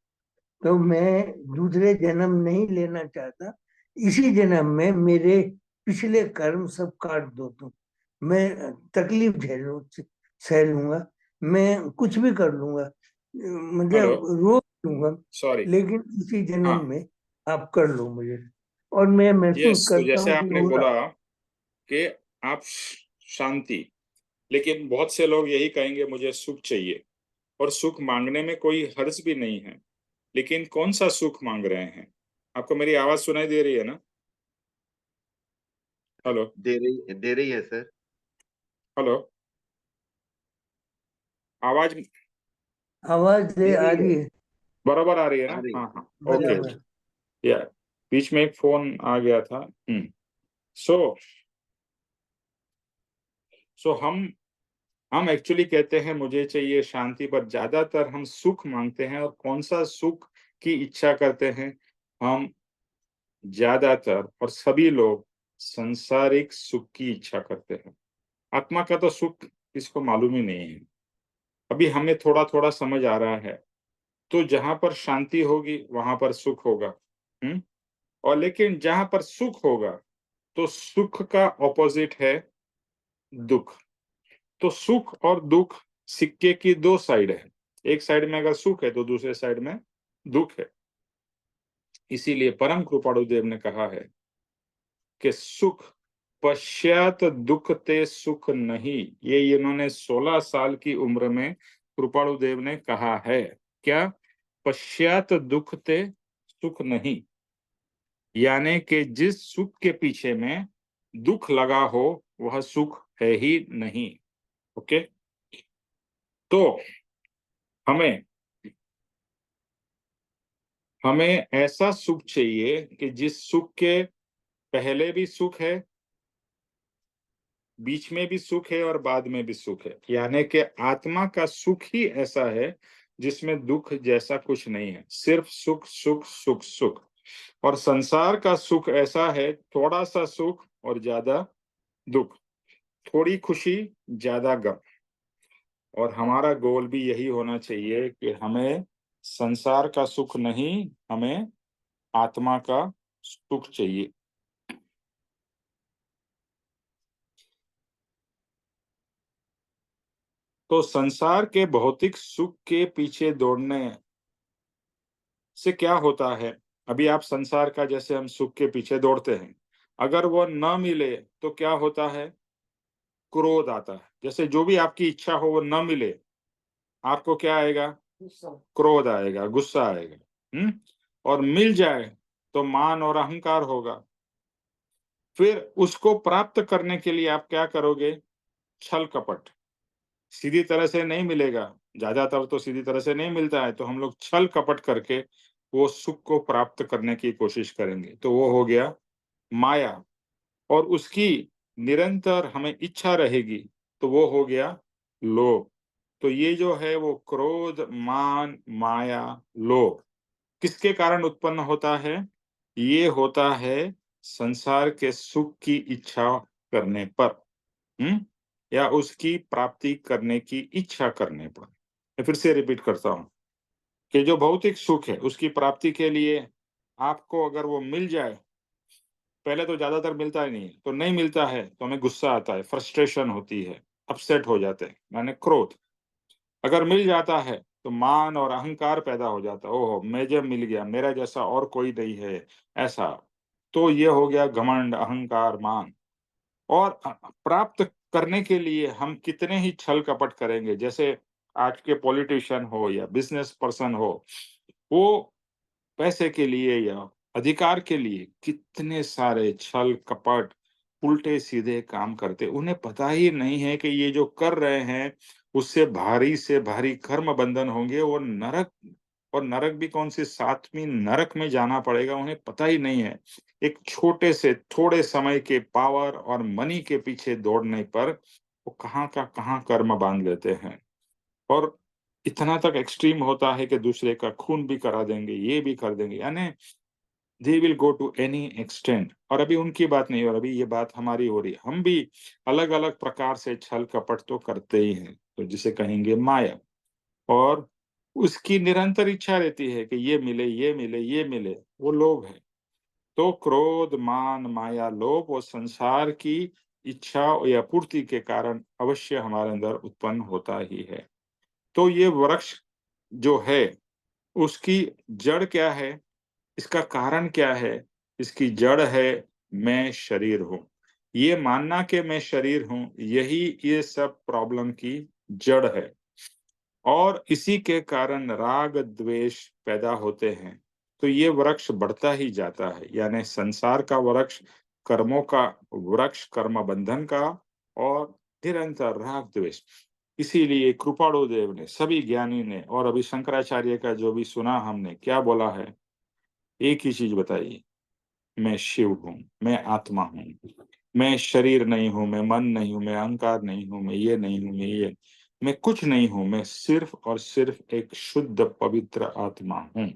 Speaker 4: तो मैं दूसरे जन्म नहीं लेना चाहता। इसी जन्म में मेरे पिछले कर्म सब काट दो तुम। मैं तकलीफ सह लूंगा, मैं कुछ भी कर लूंगा,
Speaker 1: हेलो,
Speaker 4: मतलब रोक लूंगा,
Speaker 1: सॉरी।
Speaker 4: लेकिन इसी जन्म
Speaker 1: हाँ,
Speaker 4: में आप कर लो मुझे। और मैं महसूस
Speaker 1: यस, तो
Speaker 4: करता
Speaker 1: जैसे
Speaker 4: हूँ कि
Speaker 1: आपने
Speaker 4: हो रहा।
Speaker 1: बोला कि आप शांति, लेकिन बहुत से लोग यही कहेंगे मुझे सुख चाहिए, और सुख मांगने में कोई हर्ज भी नहीं है, लेकिन कौन सा सुख मांग रहे हैं? आपको मेरी आवाज सुनाई दे रही है ना? हेलो,
Speaker 3: दे रही है सर।
Speaker 1: हेलो, आवाज
Speaker 4: आवाज
Speaker 3: दे
Speaker 4: आ
Speaker 3: रही है।
Speaker 4: रही है
Speaker 1: बराबर आ रही है
Speaker 3: आ
Speaker 1: ना?
Speaker 3: रही।
Speaker 1: हाँ हाँ, ओके।
Speaker 3: हाँ।
Speaker 4: बराबर।
Speaker 1: या बीच में एक फोन आ गया था। सो सो हम एक्चुअली कहते हैं मुझे चाहिए शांति, पर ज्यादातर हम सुख मांगते हैं। और कौन सा सुख की इच्छा करते हैं हम? ज्यादातर और सभी लोग संसारिक सुख की इच्छा करते हैं। आत्मा का तो सुख किसको मालूम ही नहीं है। अभी हमें थोड़ा थोड़ा समझ आ रहा है। तो जहां पर शांति होगी वहां पर सुख होगा। हम्म और लेकिन जहां पर सुख होगा, तो सुख का ऑपोजिट है दुख। तो सुख और दुख सिक्के की दो साइड है। एक साइड में अगर सुख है तो दूसरे साइड में दुख है। इसीलिए परम कृपाणु देव ने कहा है कि सुख पश्चात दुख ते सुख नहीं। ये इन्होंने 16 साल की उम्र में कृपाणु देव ने कहा है। क्या? पश्चात दुख ते सुख नहीं, यानी कि जिस सुख के पीछे में दुख लगा हो वह सुख है ही नहीं। ओके, तो हमें हमें ऐसा सुख चाहिए कि जिस सुख के पहले भी सुख है, बीच में भी सुख है और बाद में भी सुख है। यानी कि आत्मा का सुख ही ऐसा है जिसमें दुख जैसा कुछ नहीं है, सिर्फ सुख सुख सुख सुख। और संसार का सुख ऐसा है, थोड़ा सा सुख और ज्यादा दुख, थोड़ी खुशी ज्यादा गम। और हमारा गोल भी यही होना चाहिए कि हमें संसार का सुख नहीं, हमें आत्मा का सुख चाहिए। तो संसार के भौतिक सुख के पीछे दौड़ने से क्या होता है? अभी आप संसार का, जैसे हम सुख के पीछे दौड़ते हैं, अगर वो न मिले तो क्या होता है? क्रोध आता है। जैसे जो भी आपकी इच्छा हो वो न मिले, आपको क्या आएगा? क्रोध आएगा, गुस्सा आएगा। और मिल जाए तो मान और अहंकार होगा। फिर उसको प्राप्त करने के लिए आप क्या करोगे? छल कपट। सीधी तरह से नहीं मिलेगा, ज्यादातर तो सीधी तरह से नहीं मिलता है, तो हम लोग छल कपट करके वो सुख को प्राप्त करने की कोशिश करेंगे। तो वो हो गया माया। और उसकी निरंतर हमें इच्छा रहेगी, तो वो हो गया लोभ। तो ये जो है वो क्रोध, मान, माया, लोभ किसके कारण उत्पन्न होता है? ये होता है संसार के सुख की इच्छा करने पर, या उसकी प्राप्ति करने की इच्छा करने पर। मैं फिर से रिपीट करता हूँ कि जो भौतिक सुख है उसकी प्राप्ति के लिए आपको अगर वो मिल जाए, पहले तो ज्यादातर मिलता ही नहीं है, तो नहीं मिलता है तो हमें गुस्सा आता है, फ्रस्ट्रेशन होती है, अपसेट हो जाते हैं, माने क्रोध। अगर मिल जाता है तो मान और अहंकार पैदा हो जाता है, ओहो मुझे मिल गया, मेरा जैसा और कोई नहीं है, ऐसा। तो ये हो गया घमंड, अहंकार, मान। और प्राप्त करने के लिए हम कितने ही छल कपट करेंगे, जैसे आज के पॉलिटिशियन हो या बिजनेस पर्सन हो, वो पैसे के लिए या अधिकार के लिए कितने सारे छल कपट, उल्टे सीधे काम करते, उन्हें पता ही नहीं है कि ये जो कर रहे हैं उससे भारी से भारी कर्म बंधन होंगे, और नरक, और नरक भी कौन सी, सातवीं नरक में जाना पड़ेगा, उन्हें पता ही नहीं है। एक छोटे से थोड़े समय के पावर और मनी के पीछे दौड़ने पर वो कहाँ का कहाँ कर्म बांध लेते हैं, और इतना तक एक्सट्रीम होता है कि दूसरे का खून भी करा देंगे, ये भी कर देंगे, यानी they will go to any extent. और अभी उनकी बात नहीं, और अभी ये बात हमारी हो रही है, हम भी अलग अलग प्रकार से छल कपट तो करते ही हैं, तो जिसे कहेंगे माया। और उसकी निरंतर इच्छा रहती है कि ये मिले, ये मिले, ये मिले, वो लोभ है। तो क्रोध, मान, माया, लोभ वो संसार की इच्छा या पूर्ति के कारण अवश्य हमारे अंदर उत्पन्न होता ही है। तो ये वृक्ष जो है उसकी जड़ क्या है, इसका कारण क्या है? इसकी जड़ है मैं शरीर हूँ। ये मानना कि मैं शरीर हूँ, यही ये सब प्रॉब्लम की जड़ है। और इसी के कारण राग द्वेष पैदा होते हैं। तो ये वृक्ष बढ़ता ही जाता है, यानी संसार का वृक्ष, कर्मों का वृक्ष, कर्म बंधन का, और निरंतर राग द्वेष। इसीलिए कृपाणु देव ने, सभी ज्ञानी ने, और अभी शंकराचार्य का जो भी सुना हमने, क्या बोला है? एक ही चीज बताइए, मैं शिव हूँ, मैं आत्मा हूँ, मैं शरीर नहीं हूँ, मैं मन नहीं हूँ, मैं अहंकार नहीं हूँ, मैं ये नहीं हूँ, मैं कुछ नहीं हूँ, मैं सिर्फ और सिर्फ एक शुद्ध पवित्र आत्मा हूँ।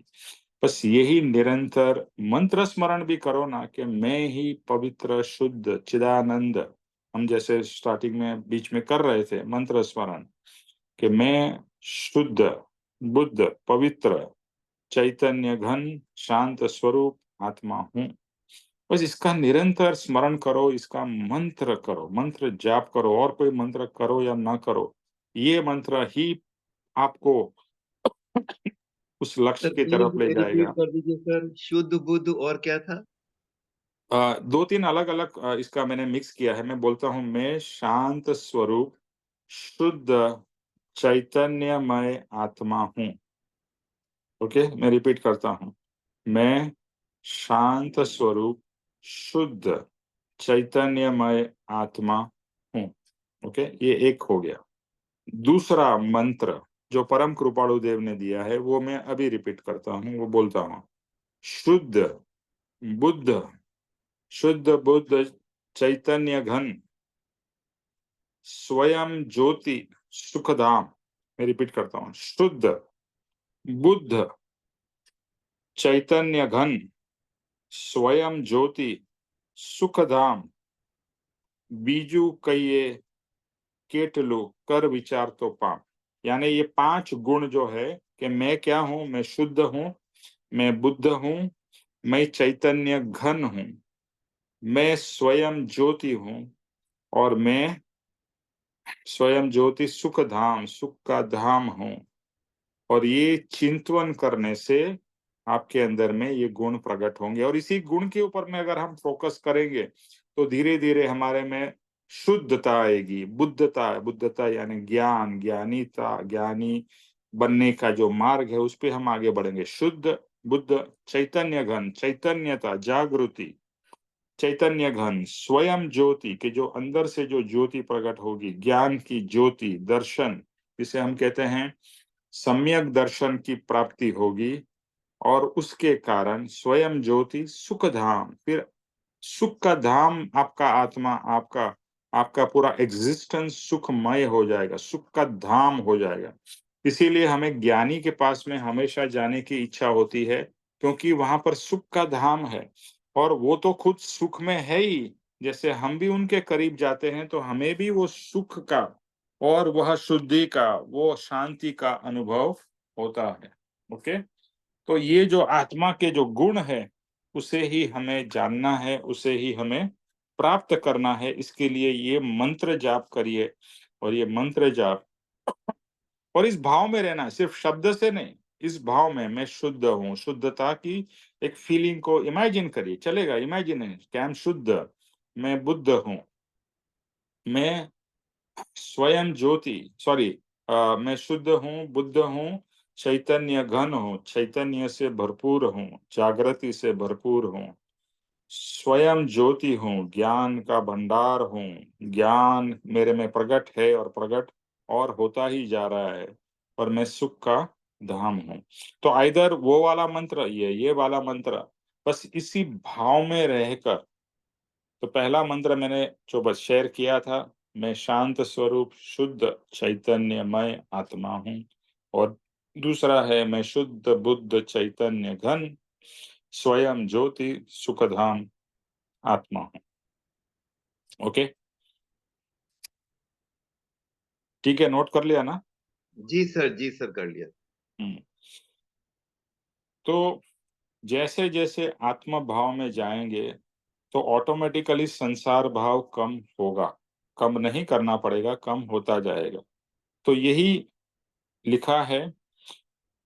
Speaker 1: बस यही निरंतर मंत्र स्मरण भी करो ना, कि मैं ही पवित्र शुद्ध चिदानंद, हम जैसे स्टार्टिंग में बीच में कर रहे थे मंत्र स्मरण, कि मैं शुद्ध बुद्ध पवित्र चैतन्य घन शांत स्वरूप आत्मा हूँ। बस इसका निरंतर स्मरण करो, इसका मंत्र करो, मंत्र जाप करो, और कोई मंत्र करो या ना करो, ये मंत्र ही आपको उस लक्ष्य
Speaker 3: सर
Speaker 1: की
Speaker 3: एक
Speaker 1: तरफ ले
Speaker 3: रिपीट
Speaker 1: जाएगा।
Speaker 3: कर दीजिए सर, शुद्ध बुद्ध और क्या था?
Speaker 1: दो तीन अलग अलग इसका मैंने मिक्स किया है। मैं बोलता हूँ, मैं शांत स्वरूप शुद्ध चैतन्यमय आत्मा हूँ। ओके, मैं रिपीट करता हूँ, मैं शांत स्वरूप शुद्ध चैतन्यमय आत्मा हूँ। ओके, ये एक हो गया। दूसरा मंत्र जो परम कृपाणु देव ने दिया है वो मैं अभी रिपीट करता हूँ, वो बोलता हूँ, शुद्ध बुद्ध, शुद्ध बुद्ध चैतन्य घन स्वयं ज्योति सुखधाम। मैं रिपीट करता हूँ, शुद्ध बुद्ध चैतन्य घन स्वयं ज्योति सुखधाम बीजू कहिए केटलू कर विचार तो पाम। यानी ये 5 गुण जो है, कि मैं क्या हूं, मैं शुद्ध हूं, मैं बुद्ध हूं, मैं चैतन्य घन हूं, मैं स्वयं ज्योति हूं, और मैं स्वयं ज्योति सुख धाम, सुख का धाम हूं। और ये चिंतन करने से आपके अंदर में ये गुण प्रकट होंगे, और इसी गुण के ऊपर में अगर हम फोकस करेंगे तो धीरे धीरे हमारे में शुद्धता आएगी, बुद्धता। बुद्धता यानी ज्ञान, ज्ञानीता, ज्ञानी बनने का जो मार्ग है उस पे हम आगे बढ़ेंगे। शुद्ध बुद्ध चैतन्य घन, चैतन्यता, जागृति, चैतन्य घन स्वयं ज्योति, के जो अंदर से जो ज्योति प्रकट होगी, ज्ञान की ज्योति, दर्शन, जिसे हम कहते हैं सम्यक दर्शन की प्राप्ति होगी, और उसके कारण स्वयं ज्योति सुख धाम, फिर सुख का धाम आपका आत्मा, आपका आपका पूरा एग्जिस्टेंस सुखमय हो जाएगा, सुख का धाम हो जाएगा। इसीलिए हमें ज्ञानी के पास में हमेशा जाने की इच्छा होती है, क्योंकि वहां पर सुख का धाम है, और वो तो खुद सुख में है ही। जैसे हम भी उनके करीब जाते हैं तो हमें भी वो सुख का और वह शुद्धि का, वो शांति का अनुभव होता है। ओके, तो ये जो आत्मा के जो गुण है, उसे ही हमें जानना है, उसे ही हमें प्राप्त करना है। इसके लिए ये मंत्र जाप करिए, और ये मंत्र जाप और इस भाव में रहना है, सिर्फ शब्द से नहीं, इस भाव में मैं शुद्ध हूँ, शुद्धता की एक फीलिंग को इमेजिन करिए। चलेगा, इमेजिन है कि आई एम शुद्ध, मैं बुद्ध हूँ, मैं स्वयं ज्योति, सॉरी, मैं शुद्ध हूँ, बुद्ध हूँ, चैतन्य घन हूँ, चैतन्य से भरपूर हूँ, जागृति से भरपूर हूँ, स्वयं ज्योति हूँ, ज्ञान का भंडार हूँ, ज्ञान मेरे में प्रकट है और प्रकट और होता ही जा रहा है, और मैं सुख का धाम हूँ। तो आइदर वो वाला मंत्र, ये वाला मंत्र, बस इसी भाव में रहकर। तो पहला मंत्र मैंने जो बस शेयर किया था, मैं शांत स्वरूप शुद्ध चैतन्यमय आत्मा हूँ, और दूसरा है मैं शुद्ध बुद्ध चैतन्य घन स्वयं ज्योति सुखधाम आत्मा हूँ। ओके, ठीक है, नोट कर लिया ना?
Speaker 3: जी सर, कर लिया।
Speaker 1: हम्म। तो जैसे जैसे आत्म भाव में जाएंगे, तो ऑटोमेटिकली संसार भाव कम होगा, कम नहीं करना पड़ेगा, कम होता जाएगा। तो यही लिखा है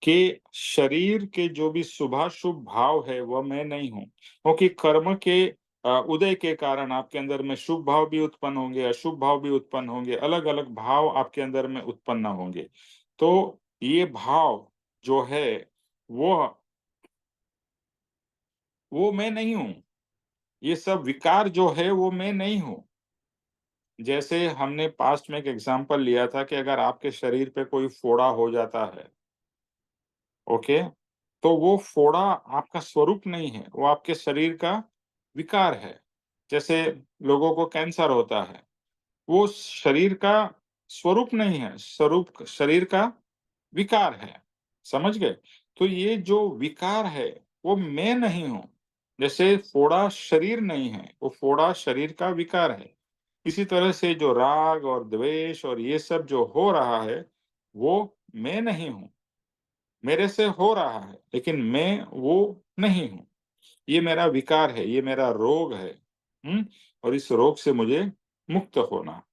Speaker 1: कि शरीर के जो भी शुभाशुभ भाव है वह मैं नहीं हूँ, क्योंकि कर्म के उदय के कारण आपके अंदर में शुभ भाव भी उत्पन्न होंगे, अशुभ भाव भी उत्पन्न होंगे, अलग अलग भाव आपके अंदर में उत्पन्न होंगे। तो ये भाव जो है वो मैं नहीं हूँ। ये सब विकार जो है वो मैं नहीं हूँ। जैसे हमने पास्ट में एक एग्जांपल लिया था कि अगर आपके शरीर पे कोई फोड़ा हो जाता है, ओके, तो वो फोड़ा आपका स्वरूप नहीं है, वो आपके शरीर का विकार है। जैसे लोगों को कैंसर होता है, वो शरीर का स्वरूप नहीं है, स्वरूप शरीर का विकार है। समझ गए? तो ये जो विकार है वो मैं नहीं हूँ। जैसे फोड़ा शरीर नहीं है, वो फोड़ा शरीर का विकार है। इसी तरह से जो राग और द्वेष और ये सब जो हो रहा है, वो मैं नहीं हूँ। मेरे से हो रहा है, लेकिन मैं वो नहीं हूँ। ये मेरा विकार है, ये मेरा रोग है। और इस रोग से मुझे मुक्त होना।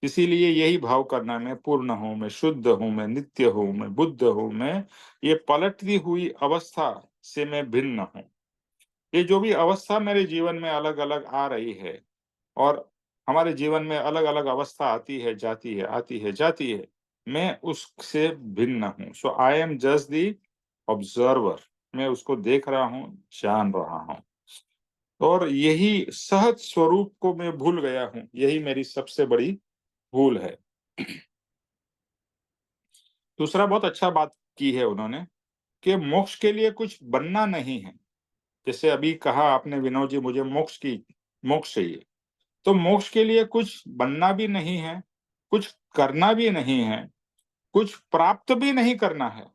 Speaker 1: इसीलिए यही भाव करना, मैं पूर्ण हूँ, मैं शुद्ध हूँ, मैं नित्य हूँ, मैं बुद्ध हूँ, मैं ये पलटती हुई अवस्था से मैं भिन्न हूँ। ये जो भी अवस्था मेरे जीवन में अलग अलग आ रही है, और हमारे जीवन में अलग अलग अवस्था आती है, जाती है, आती है, जाती है, मैं उससे भिन्न हूँ। So I am just the observer. मैं उसको देख रहा हूँ, जान रहा हूँ, और यही सहज स्वरूप को मैं भूल गया हूँ। यही मेरी सबसे बड़ी भूल है। दूसरा बहुत अच्छा बात की है उन्होंने, कि मोक्ष के लिए कुछ बनना नहीं है। जैसे अभी कहा आपने विनोद जी, मुझे मोक्ष चाहिए। तो मोक्ष के लिए कुछ बनना भी नहीं है, कुछ करना भी नहीं है, कुछ प्राप्त भी नहीं करना है,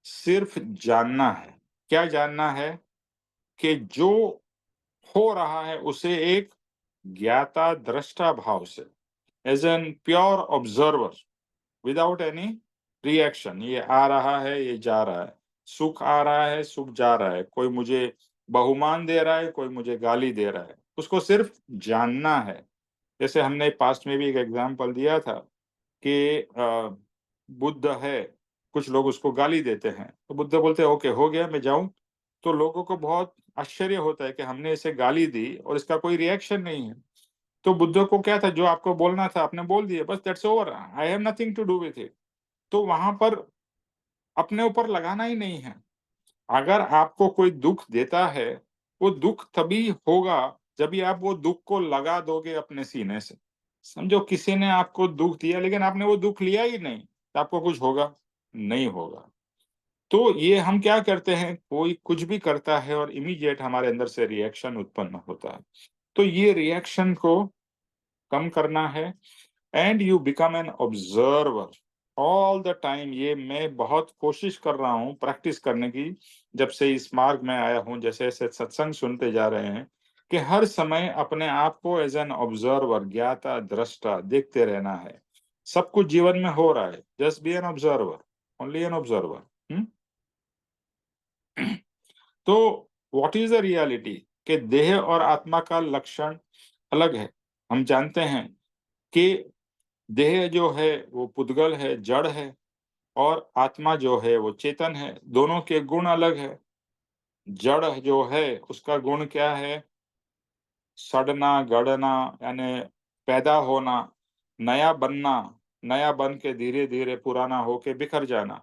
Speaker 1: सिर्फ जानना है। क्या जानना है? कि जो हो रहा है उसे एक ज्ञाता दृष्टा भाव से, as an pure observer, without any reaction. ये आ रहा है, ये जा रहा है, सुख आ रहा है, सुख जा रहा है, कोई मुझे बहुमान दे रहा है, कोई मुझे गाली दे रहा है, उसको सिर्फ जानना है। जैसे हमने पास्ट में भी एक एग्जाम्पल दिया था कि बुद्ध है, कुछ लोग उसको गाली देते हैं, तो बुद्ध बोलते हैं ओके, हो गया, मैं जाऊं। तो लोगों को बहुत आश्चर्य होता है कि हमने इसे गाली दी और इसका कोई रिएक्शन नहीं है। तो बुद्ध को क्या था, जो आपको बोलना था आपने बोल दिया, बस that's over, I have nothing to do with it. तो वहां पर अपने ऊपर लगाना ही नहीं है। अगर आपको कोई दुख देता है, वो दुख तभी होगा जब भी आप वो दुख को लगा दोगे अपने सीने से। समझो किसी ने आपको दुख दिया, लेकिन आपने वो दुख लिया ही नहीं, तो आपको कुछ होगा? नहीं होगा। तो ये हम क्या करते हैं, कोई कुछ भी करता है और इमीडिएट हमारे अंदर से रिएक्शन उत्पन्न होता है। तो ये रिएक्शन को कम करना है, and you become an observer all the time. ये मैं बहुत कोशिश कर रहा हूँ प्रैक्टिस करने की, जब से इस मार्ग में आया हूँ, जैसे जैसे सत्संग सुनते जा रहे हैं, कि हर समय अपने आप को एज एन ऑब्जर्वर, ज्ञाता दृष्टा देखते रहना है। सब कुछ जीवन में हो रहा है, just be an observer, only an observer. तो व्हाट इज द रियलिटी कि देह और आत्मा का लक्षण अलग है। हम जानते हैं कि देह जो है वो पुद्गल है, जड़ है, और आत्मा जो है वो चेतन है। दोनों के गुण अलग है। जड़ जो है उसका गुण क्या है? सड़ना, गड़ना, यानी पैदा होना, नया बनना, नया बन के धीरे धीरे पुराना होके बिखर जाना।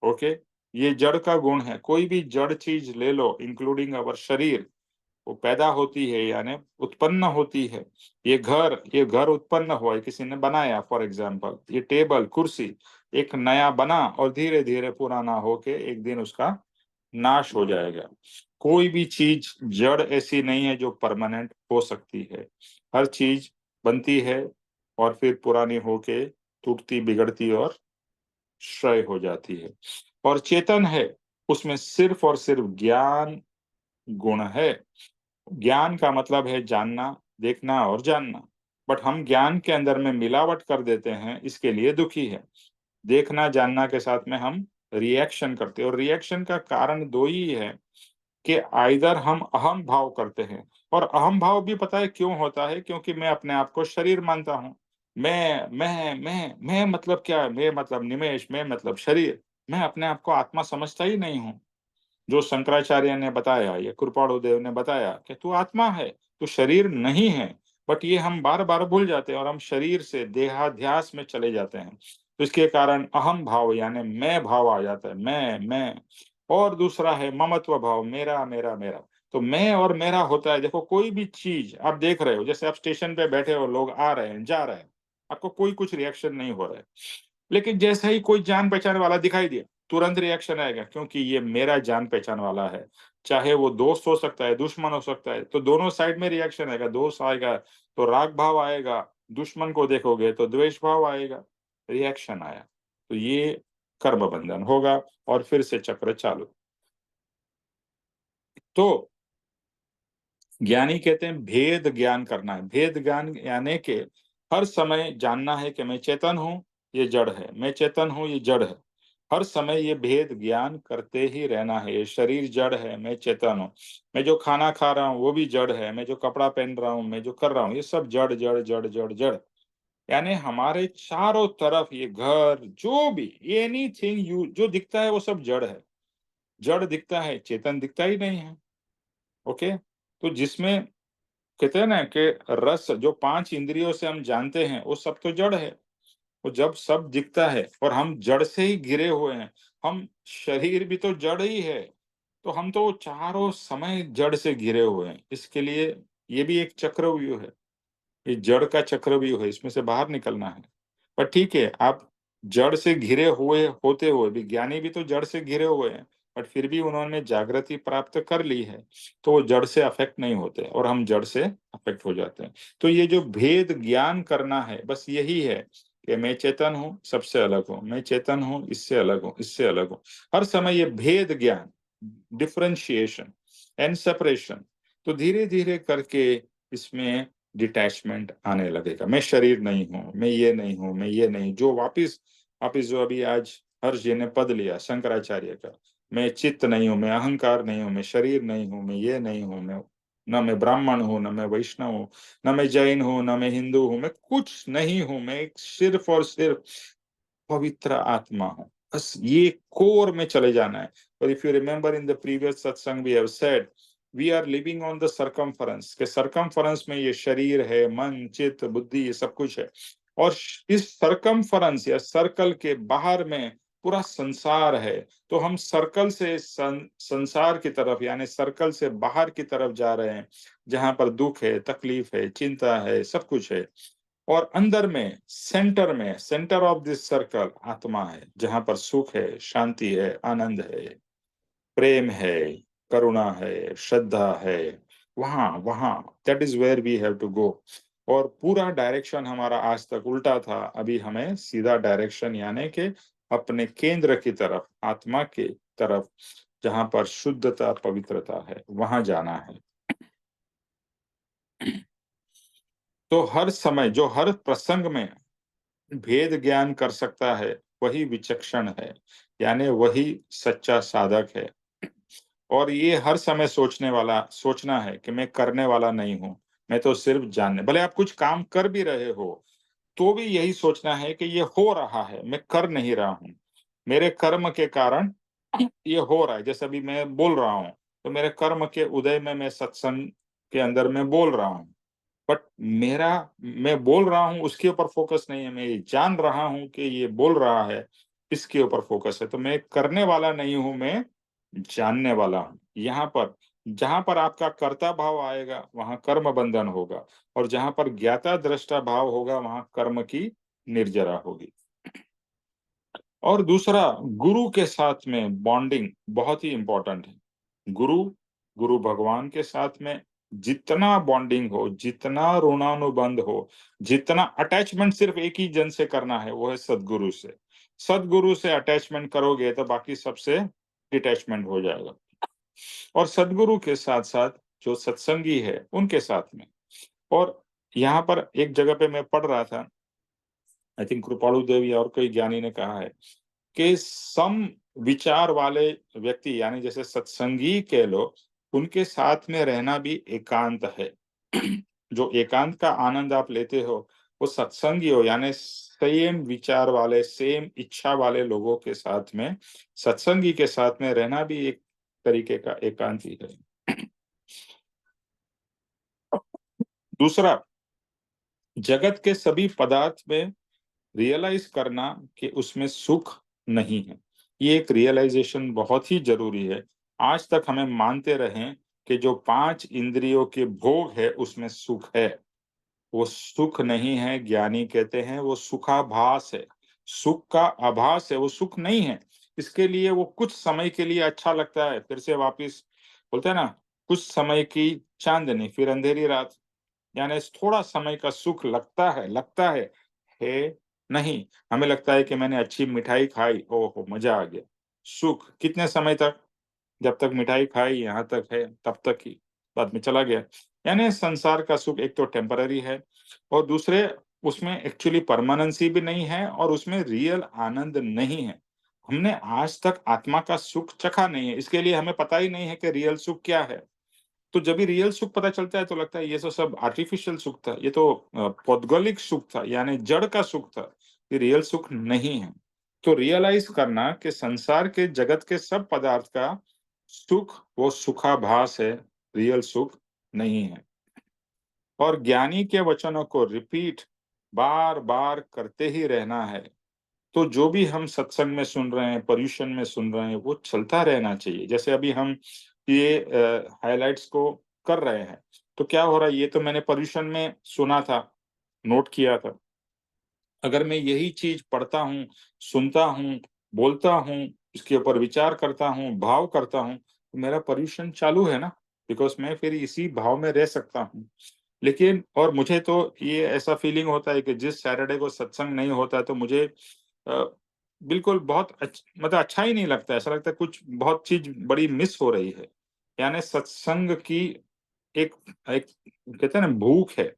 Speaker 1: ओके, ये जड़ का गुण है। कोई भी जड़ चीज ले लो, इंक्लूडिंग अवर शरीर, वो पैदा होती है यानी उत्पन्न होती है। ये घर उत्पन्न हुआ है, किसी ने बनाया। फॉर एग्जाम्पल, ये टेबल, कुर्सी एक नया बना और धीरे धीरे पुराना होके एक दिन उसका नाश हो जाएगा। कोई भी चीज जड़ ऐसी नहीं है जो परमानेंट हो सकती है। हर चीज बनती है और फिर पुरानी होके टूटती, बिगड़ती और क्षय हो जाती है। और चेतन है, उसमें सिर्फ और सिर्फ ज्ञान गुण है। ज्ञान का मतलब है जानना, देखना और जानना। बट हम ज्ञान के अंदर में मिलावट कर देते हैं, इसके लिए दुखी है। देखना जानना के साथ में हम रिएक्शन करते हैं, और रिएक्शन का कारण दो ही है कि आइदर हम अहम भाव करते हैं, और अहम भाव भी पता है क्यों होता है? क्योंकि मैं अपने आप को शरीर मानता हूँ। मैं मतलब क्या है? मैं मतलब निमेश, मैं मतलब शरीर। मैं अपने आप को आत्मा समझता ही नहीं हूँ। जो शंकराचार्य ने बताया, ये कृपाणु देव ने बताया कि तू आत्मा है, तू शरीर नहीं है। बट ये हम बार बार भूल जाते हैं और हम शरीर से देहाध्यास में चले जाते हैं। तो इसके कारण अहम भाव यानी मैं भाव आ जाता है, मैं। और दूसरा है ममत्व भाव, मेरा मेरा मेरा। तो मैं और मेरा होता है। देखो, कोई भी चीज आप देख रहे हो, जैसे आप स्टेशन पे बैठे हो, लोग आ रहे हैं, जा रहे हैं, आपको कोई कुछ रिएक्शन नहीं हो रहा है। लेकिन जैसे ही कोई जान पहचान वाला दिखाई दिया, तुरंत रिएक्शन आएगा, क्योंकि ये मेरा जान पहचान वाला है। चाहे वो दोस्त हो सकता है, दुश्मन हो सकता है, तो दोनों साइड में रिएक्शन आएगा। दोस्त आएगा तो राग भाव आएगा, दुश्मन को देखोगे तो द्वेष भाव आएगा, रिएक्शन आया। तो ये कर्म बंधन होगा और फिर से चक्र चालू। तो ज्ञानी कहते हैं भेद ज्ञान करना है। भेद ज्ञान यानी कि हर समय जानना है कि मैं चेतन हूं, ये जड़ है, मैं चेतन हूं, ये जड़ है। हर समय ये भेद ज्ञान करते ही रहना है। ये शरीर जड़ है, मैं चेतन हूँ। मैं जो खाना खा रहा हूँ वो भी जड़ है, मैं जो कपड़ा पहन रहा हूँ, मैं जो कर रहा हूँ, ये सब जड़ जड़ जड़ जड़ जड़। यानी हमारे चारों तरफ ये घर, जो भी एनीथिंग यू जो दिखता है वो सब जड़ है। जड़ दिखता है, चेतन दिखता ही नहीं है। ओके, तो जिसमें कहते हैं ना कि रस जो 5 इंद्रियों से हम जानते हैं वो सब तो जड़ है। वो जब सब दिखता है और हम जड़ से ही घिरे हुए हैं, हम शरीर भी तो जड़ ही है, तो हम तो चारों समय जड़ से घिरे हुए हैं। इसके लिए ये भी एक चक्रव्यूह है, ये जड़ का चक्रव्यूह है, इसमें से बाहर निकलना है। पर ठीक है, आप जड़ से घिरे हुए होते हुए भी, ज्ञानी भी तो जड़ से घिरे हुए हैं, बट फिर भी उन्होंने जागृति प्राप्त कर ली है, तो वो जड़ से अफेक्ट नहीं होते और हम जड़ से अफेक्ट हो जाते हैं। तो ये जो भेद ज्ञान करना है, बस यही है कि मैं चेतन हूँ, सबसे अलग हूँ, मैं चेतन हूँ, इससे अलग हूँ, इससे अलग हूँ। हर समय ये भेद ज्ञान, डिफरेंशिएशन एंड सेपरेशन। तो धीरे धीरे करके इसमें डिटैचमेंट आने लगेगा। मैं शरीर नहीं हूँ, मैं ये नहीं हूँ, मैं ये नहीं। जो वापिस वापिस जो अभी आज हर्ष जी ने पद लिया शंकराचार्य का, मैं चित्त नहीं हूँ, मैं अहंकार नहीं हूँ, मैं शरीर नहीं हूँ, मैं ये नहीं हूँ, मैं ब्राह्मण हूँ, न मैं वैष्णव हूँ, न मैं जैन हूँ, न मैं हिंदू हूँ, मैं कुछ नहीं हूँ। मैं एक सिर्फ और सिर्फ पवित्र आत्मा हूँ। बस ये कोर में चले जाना है। और if you remember in the previous satsang we have said we are living on the circumference, के सरकमफरेंस में ये शरीर है, मन, चित्त, बुद्धि, ये सब कुछ है। और इस सरकमफरेंस या सर्कल के बाहर में पूरा संसार है। तो हम सर्कल से संसार की तरफ यानी सर्कल से बाहर की तरफ जा रहे हैं, जहां पर दुख है, तकलीफ है, चिंता है, सब कुछ है। और अंदर में सेंटर ऑफ दिस सर्कल आत्मा है, जहां पर सुख है, शांति है, आनंद है, प्रेम है, करुणा है, श्रद्धा है। वहां वहां that is where we have to go. और पूरा डायरेक्शन हमारा आज तक उल्टा था, अभी हमें सीधा डायरेक्शन यानी कि अपने केंद्र की तरफ, आत्मा की तरफ, जहां पर शुद्धता, पवित्रता है, वहां जाना है। तो हर समय जो हर प्रसंग में भेद ज्ञान कर सकता है वही विचक्षण है, यानी वही सच्चा साधक है। और ये हर समय सोचना है कि मैं करने वाला नहीं हूँ, मैं तो सिर्फ जानने। भले आप कुछ काम कर भी रहे हो, तो भी यही सोचना है कि ये हो रहा है, मैं कर नहीं रहा हूँ। मेरे कर्म के कारण ये हो रहा है। जैसे अभी मैं बोल रहा हूँ, तो मेरे कर्म के उदय में मैं सत्संग के अंदर मैं बोल रहा हूँ। बट मैं बोल रहा हूँ उसके ऊपर फोकस नहीं है, मैं ये जान रहा हूँ कि ये बोल रहा है, इसके ऊपर फोकस है। तो मैं करने वाला नहीं हूँ, मैं जानने वाला हूँ। यहाँ पर जहां पर आपका कर्ता भाव आएगा वहां कर्म बंधन होगा, और जहां पर ज्ञाता दृष्टा भाव होगा वहां कर्म की निर्जरा होगी। और दूसरा, गुरु के साथ में बॉन्डिंग बहुत ही इंपॉर्टेंट है। गुरु गुरु भगवान के साथ में जितना बॉन्डिंग हो, जितना ऋणानुबंध हो, जितना अटैचमेंट सिर्फ एक ही जन से करना है, वो है सदगुरु से। सदगुरु से अटैचमेंट करोगे तो बाकी सबसे डिटैचमेंट हो जाएगा। और सदगुरु के साथ साथ जो सत्संगी है उनके साथ में। और यहाँ पर एक जगह पे मैं पढ़ रहा था, आई थिंक कृपाणु देव या और कोई ज्ञानी ने कहा है कि सम विचार वाले व्यक्ति, यानी जैसे सत्संगी कह लो, उनके साथ में रहना भी एकांत है। जो एकांत का आनंद आप लेते हो, वो सत्संगी हो, यानी सेम विचार वाले, सेम इच्छा वाले लोगों के साथ में, सत्संगी के साथ में रहना भी एक तरीके का एकांत ही है। दूसरा, जगत के सभी पदार्थ में रियलाइज करना कि उसमें सुख नहीं है। ये एक रियलाइजेशन बहुत ही जरूरी है। आज तक हमें मानते रहें कि जो 5 इंद्रियों के भोग है उसमें सुख है, वो सुख नहीं है। ज्ञानी कहते हैं वो सुखाभास है, सुख का आभास है, वो सुख नहीं है। इसके लिए वो कुछ समय के लिए अच्छा लगता है, फिर से वापस बोलते हैं ना, कुछ समय की चांदनी फिर अंधेरी रात। यानी थोड़ा समय का सुख लगता है नहीं। हमें लगता है कि मैंने अच्छी मिठाई खाई, ओहो मजा आ गया। सुख कितने समय तक? जब तक मिठाई खाई यहाँ तक है तब तक ही, बाद में चला गया। यानी संसार का सुख एक तो टेम्पररी है, और दूसरे उसमें एक्चुअली परमानेंसी भी नहीं है, और उसमें रियल आनंद नहीं है। हमने आज तक आत्मा का सुख चखा नहीं है, इसके लिए हमें पता ही नहीं है कि रियल सुख क्या है। तो जब भी रियल सुख पता चलता है तो लगता है ये तो सब आर्टिफिशियल सुख था, ये तो पौद्गलिक सुख था, यानी जड़ का सुख था, ये रियल सुख नहीं है। तो रियलाइज करना कि संसार के जगत के सब पदार्थ का सुख वो सुखाभास है, रियल सुख नहीं है। और ज्ञानी के वचनों को रिपीट बार बार करते ही रहना है। तो जो भी हम सत्संग में सुन रहे हैं, पर्यूषण में सुन रहे हैं, वो चलता रहना चाहिए। जैसे अभी हम ये हाइलाइट्स को कर रहे हैं, तो क्या हो रहा है, ये तो मैंने पर्यूषण में सुना था, नोट किया था। अगर मैं यही चीज पढ़ता हूँ, सुनता हूँ, बोलता हूँ, इसके ऊपर विचार करता हूँ, भाव करता हूँ, तो मेरा पर्यूषण चालू है ना, बिकॉज मैं फिर इसी भाव में रह सकता हूँ। लेकिन और मुझे तो ये ऐसा फीलिंग होता है कि जिस सैटरडे को सत्संग नहीं होता तो मुझे अ, बिल्कुल मतलब अच्छा ही नहीं लगता है। ऐसा लगता है कुछ बहुत चीज बड़ी मिस हो रही है। यानी सत्संग की एक एक कहते हैं ना भूख है,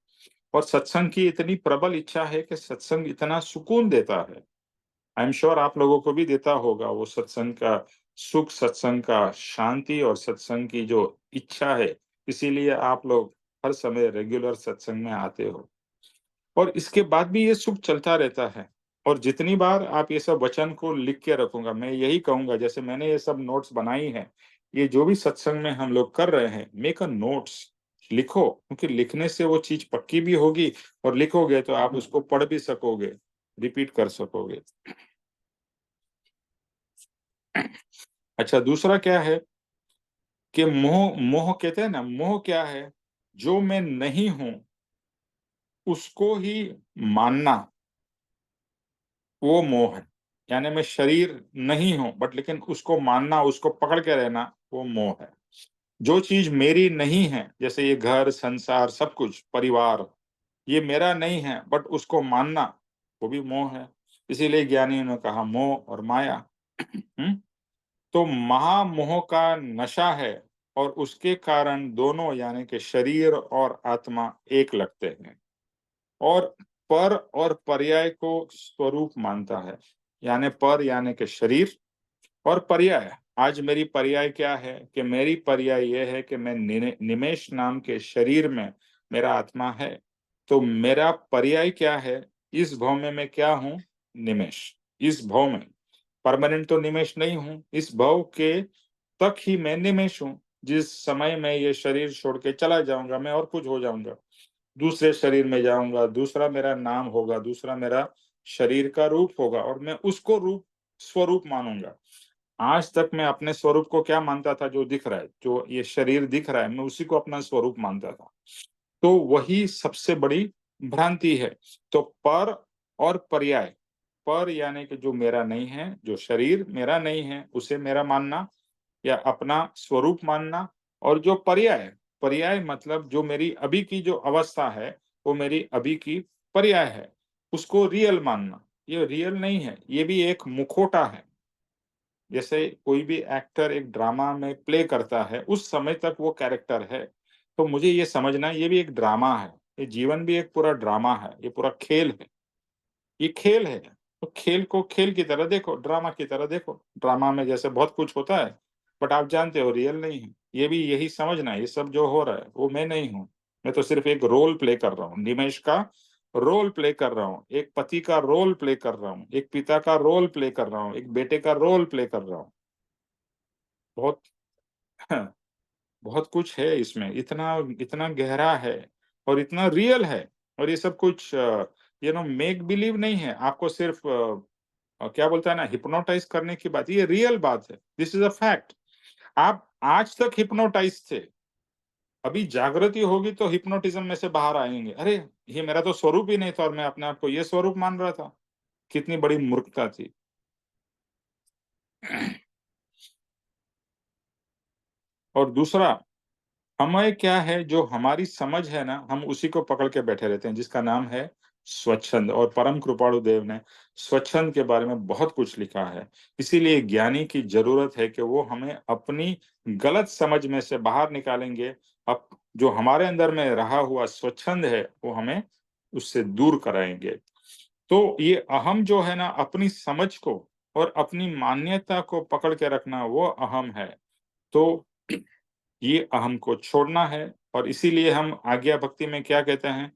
Speaker 1: और सत्संग की इतनी प्रबल इच्छा है कि सत्संग इतना सुकून देता है। आई एम श्योर आप लोगों को भी देता होगा वो सत्संग का सुख, सत्संग का शांति, और सत्संग की जो इच्छा है। इसीलिए आप लोग हर समय रेगुलर सत्संग में आते हो। और इसके बाद भी ये सुख चलता रहता है। और जितनी बार आप ये सब वचन को लिख के रखूंगा, मैं यही कहूंगा, जैसे मैंने ये सब नोट्स बनाई हैं, ये जो भी सत्संग में हम लोग कर रहे हैं, मेक अ नोट्स, लिखो, क्योंकि लिखने से वो चीज पक्की भी होगी, और लिखोगे तो आप उसको पढ़ भी सकोगे, रिपीट कर सकोगे। अच्छा, दूसरा क्या है कि मोह मोह कहते हैं ना, मोह क्या है? जो मैं नहीं हूं उसको ही मानना, वो मोह है। यानी मैं शरीर नहीं हूं बट लेकिन उसको मानना, उसको पकड़ के रहना, वो मोह है। जो चीज मेरी नहीं है, जैसे ये घर, संसार, सब कुछ, परिवार, ये मेरा नहीं है बट उसको मानना, वो भी मोह है। इसीलिए ज्ञानियों ने कहा मोह और माया। तो महामोह का नशा है, और उसके कारण दोनों यानी कि शरीर और आत्मा एक लगते हैं। और पर और पर्याय को स्वरूप मानता है। यानी पर यानी कि शरीर, और पर्याय, आज मेरी पर्याय क्या है कि मेरी पर्याय यह है कि मैं निमेश नाम के शरीर में मेरा आत्मा है। तो मेरा पर्याय क्या है? इस भव में मैं क्या हूं? निमेश। इस भव में परमानेंट तो निमेश नहीं हूं, इस भव के तक ही मैं निमेश हूं। जिस समय मैं ये शरीर छोड़ के चला जाऊंगा, मैं और कुछ हो जाऊंगा, दूसरे शरीर में जाऊंगा, दूसरा मेरा नाम होगा, दूसरा मेरा शरीर का रूप होगा, और मैं उसको रूप स्वरूप मानूंगा। आज तक मैं अपने स्वरूप को क्या मानता था? जो दिख रहा है, जो ये शरीर दिख रहा है, मैं उसी को अपना स्वरूप मानता था। तो वही सबसे बड़ी भ्रांति है। तो पर और पर्याय, पर यानी कि जो मेरा नहीं है, जो शरीर मेरा नहीं है उसे मेरा मानना या अपना स्वरूप मानना, और जो पर्याय, पर्याय मतलब जो मेरी अभी की जो अवस्था है वो मेरी अभी की पर्याय है, उसको रियल मानना। ये रियल नहीं है, ये भी एक मुखौटा है। जैसे कोई भी एक्टर एक ड्रामा में प्ले करता है, उस समय तक वो कैरेक्टर है। तो मुझे ये समझना है, ये भी एक ड्रामा है, ये जीवन भी एक पूरा ड्रामा है, ये पूरा खेल है, ये खेल है। तो खेल को खेल की तरह देखो, ड्रामा की तरह देखो। ड्रामा में जैसे बहुत कुछ होता है, बट आप जानते हो रियल नहीं है। ये भी यही समझना है, ये सब जो हो रहा है वो मैं नहीं हूँ। मैं तो सिर्फ एक रोल प्ले कर रहा हूँ, निमेश का रोल प्ले कर रहा हूँ, एक पति का रोल प्ले कर रहा हूँ, एक पिता का रोल प्ले कर रहा हूँ, एक बेटे का रोल प्ले कर रहा हूँ। बहुत बहुत कुछ है इसमें, इतना इतना गहरा है और इतना रियल है। और ये सब कुछ मेक बिलीव नहीं है। आपको सिर्फ क्या बोलता है ना, हिप्नोटाइज करने की बात, ये रियल बात है। This is a fact. आप आज तक हिप्नोटाइज थे, अभी जागृति होगी तो हिप्नोटिज्म में से बाहर आएंगे। अरे, ये मेरा तो स्वरूप ही नहीं था और मैं अपने आप को ये स्वरूप मान रहा था। कितनी बड़ी मूर्खता थी। और दूसरा, हमें क्या है, जो हमारी समझ है ना, हम उसी को पकड़ के बैठे रहते हैं, जिसका नाम है स्वच्छंद। और परम कृपाणु देव ने स्वच्छंद के बारे में बहुत कुछ लिखा है। इसीलिए ज्ञानी की जरूरत है कि वो हमें अपनी गलत समझ में से बाहर निकालेंगे। अब जो हमारे अंदर में रहा हुआ स्वच्छंद है वो हमें उससे दूर कराएंगे। तो ये अहम जो है ना, अपनी समझ को और अपनी मान्यता को पकड़ के रखना, वो अहम है। तो ये अहम को छोड़ना है। और इसीलिए हम आज्ञा भक्ति में क्या कहते हैं,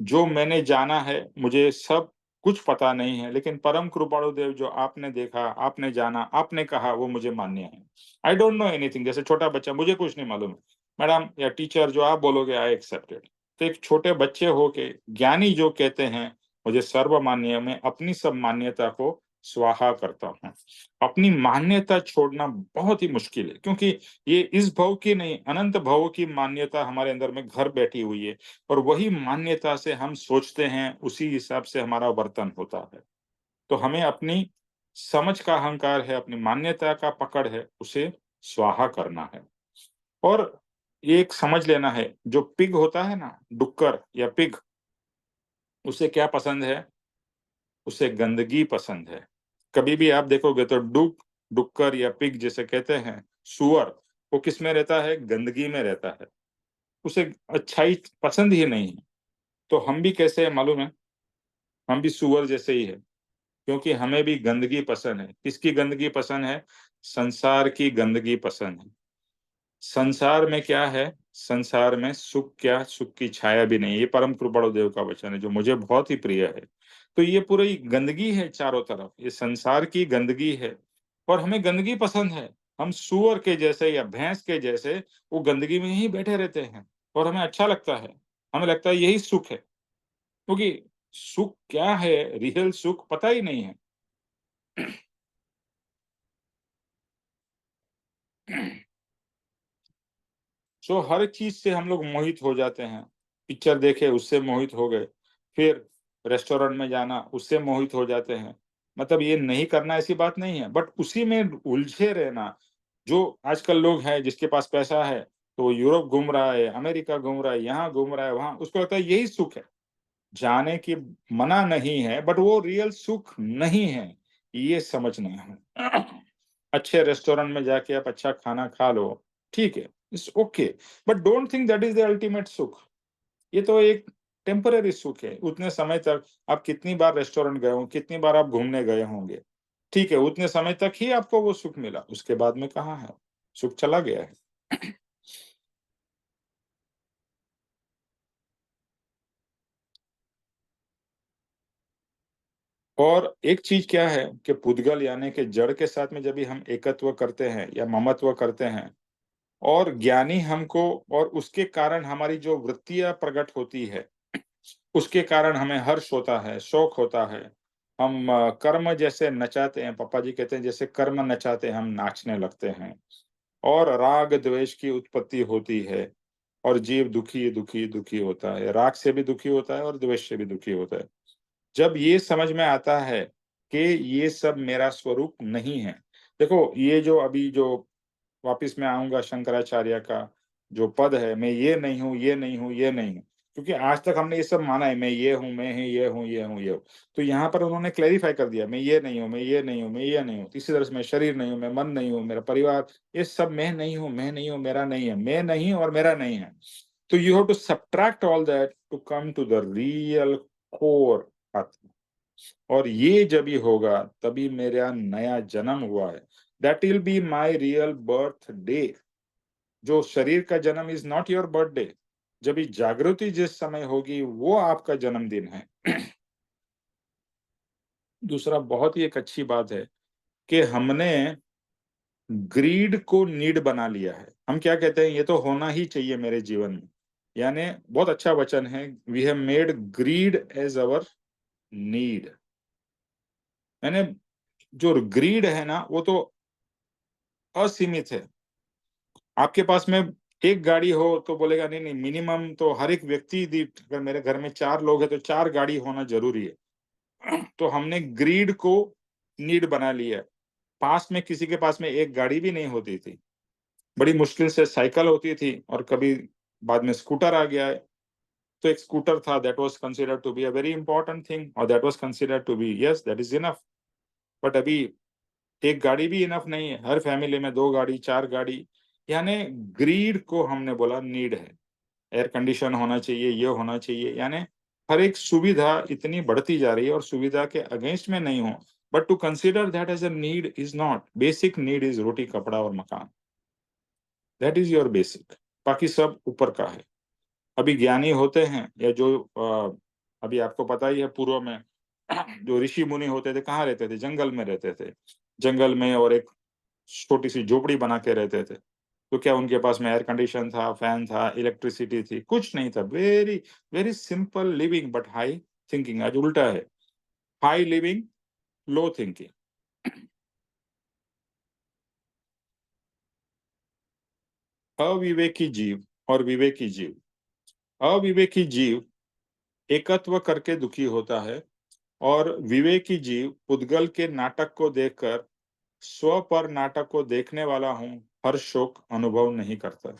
Speaker 1: जो मैंने जाना है, मुझे सब कुछ पता नहीं है, लेकिन परम कृपाणु देव जो आपने देखा, आपने जाना, आपने कहा, वो मुझे मान्य है। I don't know anything. जैसे छोटा बच्चा, मुझे कुछ नहीं मालूम है, मैडम या टीचर जो आप बोलोगे आई एक्सेप्टेड। तो एक छोटे बच्चे हो के ज्ञानी जो कहते हैं मुझे सर्व मान्य है, मैं अपनी सब मान्यता को स्वाहा करता हूँ। अपनी मान्यता छोड़ना बहुत ही मुश्किल है, क्योंकि ये इस भव की नहीं, अनंत भव की मान्यता हमारे अंदर में घर बैठी हुई है। और वही मान्यता से हम सोचते हैं, उसी हिसाब से हमारा वर्तन होता है। तो हमें अपनी समझ का अहंकार है, अपनी मान्यता का पकड़ है, उसे स्वाहा करना है। और ये एक समझ लेना है, जो पिग होता है ना, डुक्कर या पिग, उसे क्या पसंद है? उसे गंदगी पसंद है। कभी भी आप देखोगे तो डुक्कर या पिग जैसे कहते हैं, सुअर, वो किस में रहता है? गंदगी में रहता है। उसे अच्छाई पसंद ही नहीं है। तो हम भी कैसे है मालूम है? हम भी सुअर जैसे ही है, क्योंकि हमें भी गंदगी पसंद है। किसकी गंदगी पसंद है? संसार की गंदगी पसंद है। संसार में क्या है? संसार में सुख क्या, सुख की छाया भी नहीं। ये परम कृपाणु देव का वचन है, जो मुझे बहुत ही प्रिय है। तो ये पूरी गंदगी है चारों तरफ, ये संसार की गंदगी है, और हमें गंदगी पसंद है। हम सुअर के जैसे या भैंस के जैसे वो गंदगी में ही बैठे रहते हैं, और हमें अच्छा लगता है। हमें लगता है यही सुख है, क्योंकि सुख क्या है, रियल सुख पता ही नहीं है। सो हर चीज से हम लोग मोहित हो जाते हैं। पिक्चर देखे उससे मोहित हो गए, फिर रेस्टोरेंट में जाना उससे मोहित हो जाते हैं। मतलब ये नहीं करना ऐसी बात नहीं है, बट उसी में उलझे रहना। जो आजकल लोग हैं, जिसके पास पैसा है तो वो यूरोप घूम रहा है, अमेरिका घूम रहा है, यहाँ घूम रहा है, वहां, उसको लगता है यही सुख है। जाने की मना नहीं है, बट वो रियल सुख नहीं है, ये समझना है। अच्छे रेस्टोरेंट में जाके आप अच्छा खाना खा लो, ठीक है, it's okay, but don't think that is the ultimate सुख। ये तो एक टेम्पररी सुख है। उतने समय तक आप कितनी बार रेस्टोरेंट गए हो, कितनी बार आप घूमने गए होंगे, ठीक है, उतने समय तक ही आपको वो सुख मिला, उसके बाद में कहाँ है, सुख चला गया है। और एक चीज क्या है कि पुद्गल यानी कि जड़ के साथ में जब भी हम एकत्व करते हैं या ममत्व करते हैं, और ज्ञानी हमको, और उसके कारण हमारी जो वृत्तियां प्रकट होती है, उसके कारण हमें हर्ष होता है, शौक होता है। हम कर्म जैसे नचाते हैं, पापा जी कहते हैं जैसे कर्म नचाते हैं, हम नाचने लगते हैं, और राग द्वेष की उत्पत्ति होती है, और जीव दुखी दुखी दुखी होता है, राग से भी दुखी होता है और द्वेष से भी दुखी होता है। जब ये समझ में आता है कि ये सब मेरा स्वरूप नहीं है, देखो ये जो अभी जो वापिस मैं आऊंगा शंकराचार्य का जो पद है, मैं ये नहीं हूँ, ये नहीं हूँ, ये नहीं हूँ, क्योंकि आज तक हमने ये सब माना है, मैं ये हूँ, मैं ही ये हूँ, ये हूँ, ये हूँ। तो यहाँ पर उन्होंने क्लेरिफाई कर दिया, मैं ये नहीं हूँ, मैं ये नहीं हूँ, मैं ये नहीं हूँ। इसी तरह से मैं शरीर नहीं हूँ, मैं मन नहीं हूँ, मेरा परिवार, ये सब मैं नहीं हूँ, मैं नहीं हूँ, मेरा नहीं है, मैं नहीं और मेरा नहीं है। तो you have to subtract all that to come to the real core atma. और ये जब ही होगा तभी मेरा नया जन्म हुआ है। That will be my real birth day. जो शरीर का जन्म इज नॉट योर बर्थडे। जब ये जागृति जिस समय होगी वो आपका जन्मदिन है। दूसरा बहुत ही एक अच्छी बात है कि हमने ग्रीड को नीड बना लिया है। हम क्या कहते हैं, ये तो होना ही चाहिए मेरे जीवन में, यानी बहुत अच्छा वचन है, we have made greed as our need. यानी जो ग्रीड है ना वो तो असीमित है। आपके पास में एक गाड़ी हो तो बोलेगा नहीं नहीं, मिनिमम तो हर एक व्यक्ति दीठ, अगर मेरे घर में 4 लोग हैं तो 4 गाड़ी होना जरूरी है। तो हमने ग्रीड को नीड बना लिया है। पास में किसी के पास में एक गाड़ी भी नहीं होती थी, बड़ी मुश्किल से साइकिल होती थी, और कभी बाद में स्कूटर आ गया है। तो एक स्कूटर था, that was considered to be a very important thing, और that was considered to be, yes that is enough. But अभी एक गाड़ी भी इनफ नहीं है, हर फैमिली में 2 गाड़ी 4 गाड़ी। यानी ग्रीड को हमने बोला नीड है। एयर कंडीशन होना चाहिए, ये होना चाहिए, यानी हर एक सुविधा इतनी बढ़ती जा रही है, और सुविधा के अगेंस्ट में नहीं हो, but to consider that as a need is not. Basic need is रोटी कपड़ा और मकान, दैट इज योर बेसिक, बाकी सब ऊपर का है। अभी ज्ञानी होते हैं, या जो अभी आपको पता ही है, पूर्व में जो ऋषि मुनि होते थे कहाँ रहते थे, जंगल में रहते थे, जंगल में, और एक छोटी सी झोपड़ी बना के रहते थे। तो क्या उनके पास में एयर कंडीशन था, फैन था, इलेक्ट्रिसिटी थी? कुछ नहीं था। Very very simple living but high thinking. आज उल्टा है, हाई लिविंग लो थिंकिंग। अविवेकी जीव और विवेकी जीव। अविवेकी जीव एकत्व करके दुखी होता है, और विवेकी जीव पुद्गल के नाटक को देखकर स्व पर नाटक को देखने वाला हूं हर्ष शोक अनुभव नहीं करता।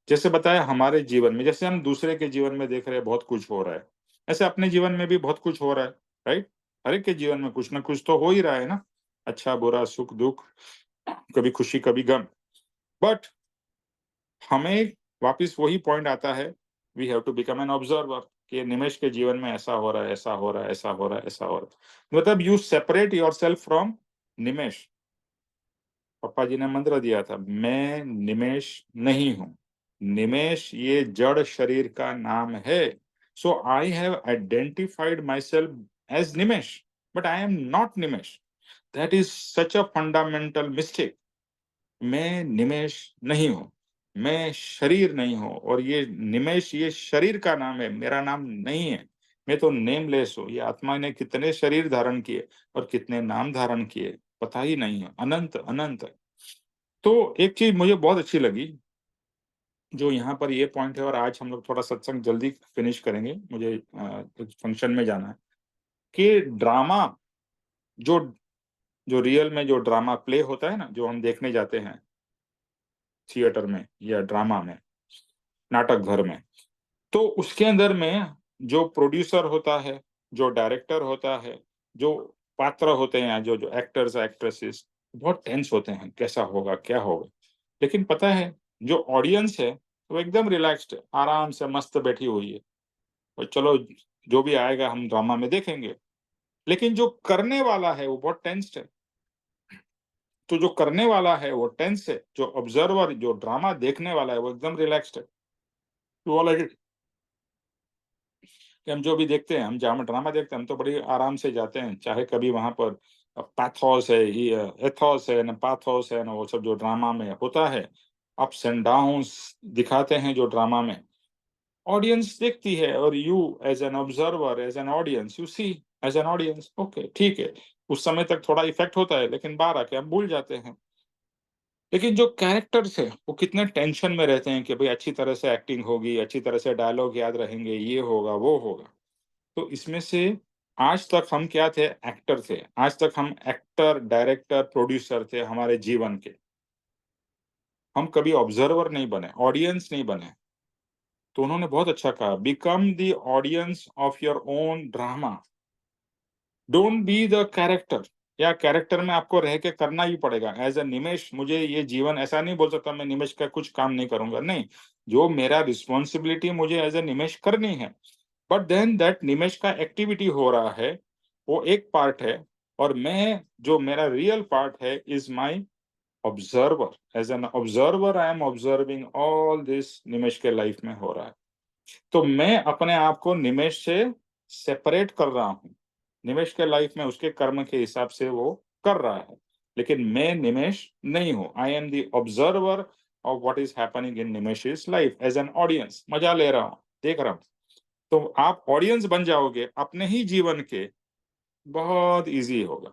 Speaker 1: जैसे बताया हमारे जीवन में, जैसे हम दूसरे के जीवन में देख रहे हैं बहुत कुछ हो रहा है, ऐसे अपने जीवन में भी बहुत कुछ हो रहा है, राइट? हर एक के जीवन में कुछ ना कुछ तो हो ही रहा है ना, अच्छा बुरा सुख दुख, कभी खुशी कभी गम। बट हमें वापस वही पॉइंट आता है, we have to become an observer, कि निमेश के जीवन में ऐसा हो रहा है, ऐसा हो रहा है, ऐसा हो रहा है, ऐसा हो रहा है। मतलब you separate yourself from Nimesh. पापा जी ने मंत्र दिया था, मैं निमेश नहीं हूं। निमेश ये जड़ शरीर का नाम है। So I have identified myself as Nimesh, but I am not Nimesh. That is such a fundamental mistake. मैं निमेश नहीं हूं, मैं शरीर नहीं हूं, और ये निमेश ये शरीर का नाम है, मेरा नाम नहीं है। मैं तो नेमलेस हूं। ये आत्मा ने कितने शरीर धारण किए और कितने नाम धारण किए पता ही नहीं है, अनंत अनंत। तो एक चीज मुझे बहुत अच्छी लगी, जो यहाँ पर ये पॉइंट है, और आज हम लोग थोड़ा सत्संग जल्दी फिनिश करेंगे, मुझे एक फंक्शन में जाना है, कि ड्रामा जो जो रियल में जो ड्रामा प्ले होता है ना, जो हम देखने जाते हैं थिएटर में या ड्रामा में, नाटक घर में, तो उसके अंदर में जो प्रोड्यूसर होता है, जो डायरेक्टर होता है, जो पात्र होते हैं, जो जो एक्टर्स एक्ट्रेसेस, बहुत टेंस होते हैं, कैसा होगा क्या होगा। लेकिन पता है जो ऑडियंस है वो एकदम रिलैक्स्ड, आराम से मस्त बैठी हुई है। और चलो जो भी आएगा हम ड्रामा में देखेंगे। लेकिन जो करने वाला है वो बहुत टेंस्ड है। तो जो करने वाला है वो टेंस है, जो ऑब्जर्वर, जो ड्रामा देखने वाला है वो एकदम रिलैक्स्ड है। तो वो लगे कि हम जो भी देखते हैं, हम जहाँ ड्रामा देखते हैं, हम तो बड़ी आराम से जाते हैं, चाहे कभी वहां पर पैथोस है, एथोस है, न पाथोस है, न वो सब जो ड्रामा में होता है, अप्स एंड डाउन्स दिखाते हैं जो ड्रामा में, ऑडियंस देखती है, और you as an observer, as an audience, you see as an audience, okay ठीक है, उस समय तक थोड़ा इफेक्ट होता है, लेकिन बाहर आके हम भूल जाते हैं। लेकिन जो कैरेक्टर्स है वो कितने टेंशन में रहते हैं कि भाई अच्छी तरह से एक्टिंग होगी, अच्छी तरह से डायलॉग याद रहेंगे, ये होगा वो होगा। तो इसमें से आज तक हम क्या थे? एक्टर थे। आज तक हम एक्टर, डायरेक्टर, प्रोड्यूसर थे हमारे जीवन के। हम कभी ऑब्जर्वर नहीं बने, ऑडियंस नहीं बने। तो उन्होंने बहुत अच्छा कहा, become the audience of your own drama, don't be the character. या कैरेक्टर में आपको रह के करना ही पड़ेगा। एज ए निमेश, मुझे ये जीवन ऐसा नहीं बोल सकता मैं निमेश का कुछ काम नहीं करूंगा, नहीं, जो मेरा रिस्पॉन्सिबिलिटी मुझे एज ए निमेश करनी है। बट देन दैट निमेश का एक्टिविटी हो रहा है, वो एक पार्ट है, और मैं जो मेरा रियल पार्ट है is my observer. As an observer I am observing all this Nimesh के लाइफ में हो रहा है। तो मैं अपने आप को निमेश से सेपरेट कर रहा हूँ। निमेश के लाइफ में उसके कर्म के हिसाब से वो कर रहा है, लेकिन मैं निमेश नहीं हूँ। I am the observer of what is happening in Nimesh life as an audience. मजा ले रहा हूँ, देख रहा हूँ। तो आप ऑडियंस बन जाओगे अपने ही जीवन के, बहुत इजी होगा।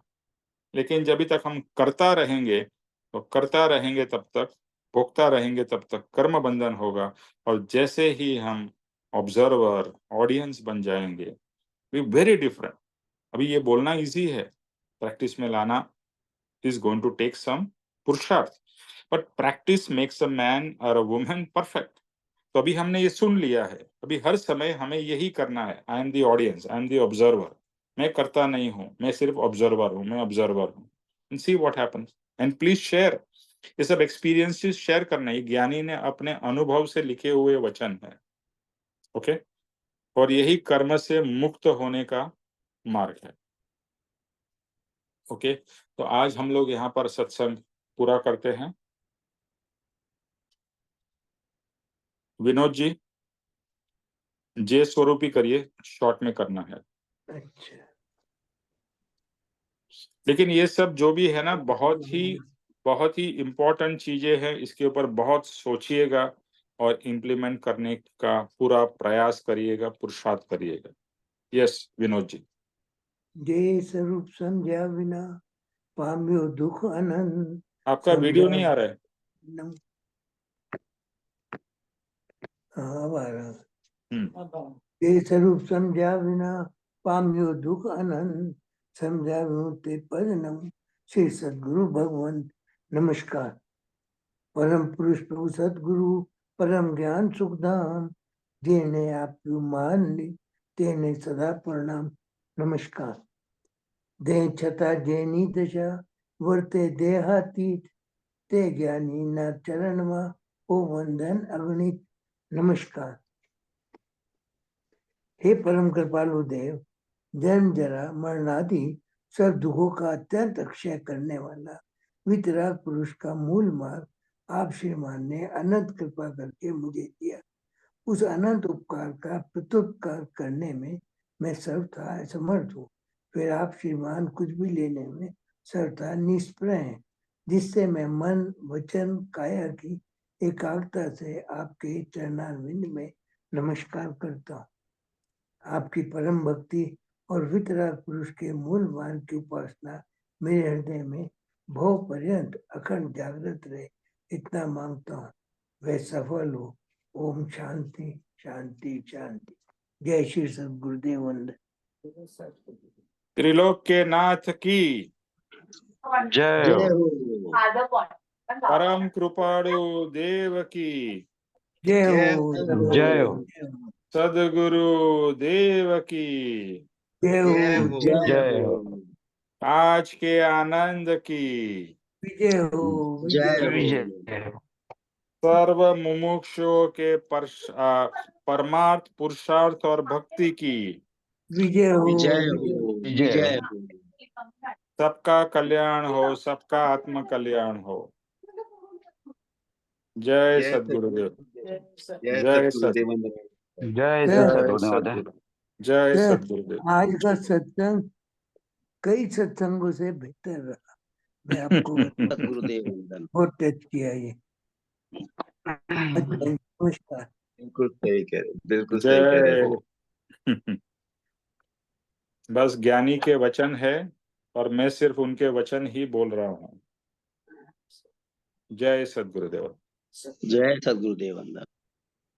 Speaker 1: लेकिन जब तक हम करता रहेंगे, तो करता रहेंगे तब तक, भोगता रहेंगे तब तक कर्म बंधन होगा। और जैसे ही हम ऑब्जर्वर, ऑडियंस बन जाएंगे, वी वेरी डिफरेंट। अभी ये बोलना इजी है, प्रैक्टिस में लाना is going to take some purusharth, but practice makes a man और अ वुमन परफेक्ट। तो अभी हमने ये सुन लिया है, अभी हर समय हमें यही करना है। आई am the audience, I am the observer. मैं करता नहीं हूँ, मैं सिर्फ ऑब्जर्वर हूँ, मैं ऑब्जर्वर हूँ। And see what happens. And please share. ये सब एक्सपीरियंसेस शेयर करना, ये ज्ञानी ने अपने अनुभव से लिखे हुए वचन है। ओके, और यही कर्म से मुक्त होने का मार्ग है। ओके, तो आज हम लोग यहाँ पर सत्संग पूरा करते हैं। विनोद जी, जय स्वरूपी करिए, शॉर्ट में करना है।
Speaker 4: अच्छा,
Speaker 1: लेकिन ये सब जो भी है ना, बहुत ही इम्पोर्टेंट चीजें हैं। इसके ऊपर बहुत सोचिएगा और इम्प्लीमेंट करने का पूरा प्रयास करिएगा, पुरुषार्थ करिएगा। यस विनोद जी।
Speaker 4: जय स्वरूप समझा बिना पाम्यो दुख अनंत।
Speaker 1: आपका वीडियो नहीं आ रहा है।
Speaker 4: नम- हाँ, अब आ रहा है। जय स्वरूप समझा बिना पाम्यो दुख अनंत, समझा ते पद नम। श्री सद्गुरु भगवान नमस्कार। परम पुरुष प्रभु सद्गुरु, परम ज्ञान सुखधाम, जेने आप मान ली तेने सदा प्रणाम। नमस्कार। दे छता जेनी दशा वर्ते देहातीत, ते ज्ञानी ना चरण मा ओ वंदन अगणित। नमस्कार। हे परम कृपालु देव, जन्म जरा मरणादि सब दुखों का अत्यंत अक्षय करने वाला वितराग पुरुष का मूल मार्ग आप श्रीमान ने अनंत कृपा करके मुझे दिया। उस अनंत उपकार का प्रत्युपकार करने में मैं सर्वथा असमर्थ हूँ। फिर आप श्रीमान कुछ भी लेने में सर्वथा निष्प्रय हैं, जिससे मैं मन, वचन, काया की एकाग्रता से आपके चरणारविंद में नमस्कार करता हूँ। आपकी परम भक्ति और वितराग पुरुष के मूल मार्ग की उपासना मेरे हृदय में भव पर्यंत अखंड जागृत रहे, इतना मांगता हूँ। वह सफल हो। ओम शांति शांति शांति। जय श्री सद्गुरुदेव वंदन।
Speaker 1: त्रिलोक के नाथ की
Speaker 5: जय
Speaker 3: जय
Speaker 5: हो।
Speaker 3: हो।
Speaker 1: परम कृपाणु देव की,
Speaker 4: जय
Speaker 3: जय
Speaker 4: हो।
Speaker 5: जय हो।
Speaker 1: सद्गुरु देव की,
Speaker 4: जय
Speaker 3: जय
Speaker 4: हो।
Speaker 3: हो।
Speaker 5: जय हो।
Speaker 1: आज के आनंद की।
Speaker 4: विजय हो।
Speaker 3: जय
Speaker 4: विजय हो।
Speaker 5: विजय हो।
Speaker 1: सर्व मुमुक्षुओं के परमार्थ पुरुषार्थ और भक्ति की
Speaker 4: विजय हो
Speaker 3: विजय हो, विजय हो।
Speaker 1: सबका कल्याण हो, सबका आत्म कल्याण हो। जय
Speaker 3: जय
Speaker 1: सद्गुरुदेव।
Speaker 3: जय
Speaker 1: जय
Speaker 3: सद्गुरुदेव।
Speaker 5: जय
Speaker 4: जय
Speaker 5: सद्गुरुदेव।
Speaker 1: जय
Speaker 4: जय।
Speaker 1: सद्गुरुदेव।
Speaker 4: आज का सत्संग कई सत्संगों से बेहतर रहा, मैं आपको बताऊं।
Speaker 3: सद्गुरुदेव वंदन।
Speaker 4: बहुत टच किया ये। अच्छा, नमस्कार।
Speaker 3: बिल्कुल सही कह रहे, बिल्कुल सही कह रहे हो।
Speaker 1: जय। बस ज्ञानी के वचन है और मैं सिर्फ उनके वचन ही बोल रहा हूँ। जय सद्गुरुदेव।
Speaker 3: जय सद्गुरुदेव वंदन।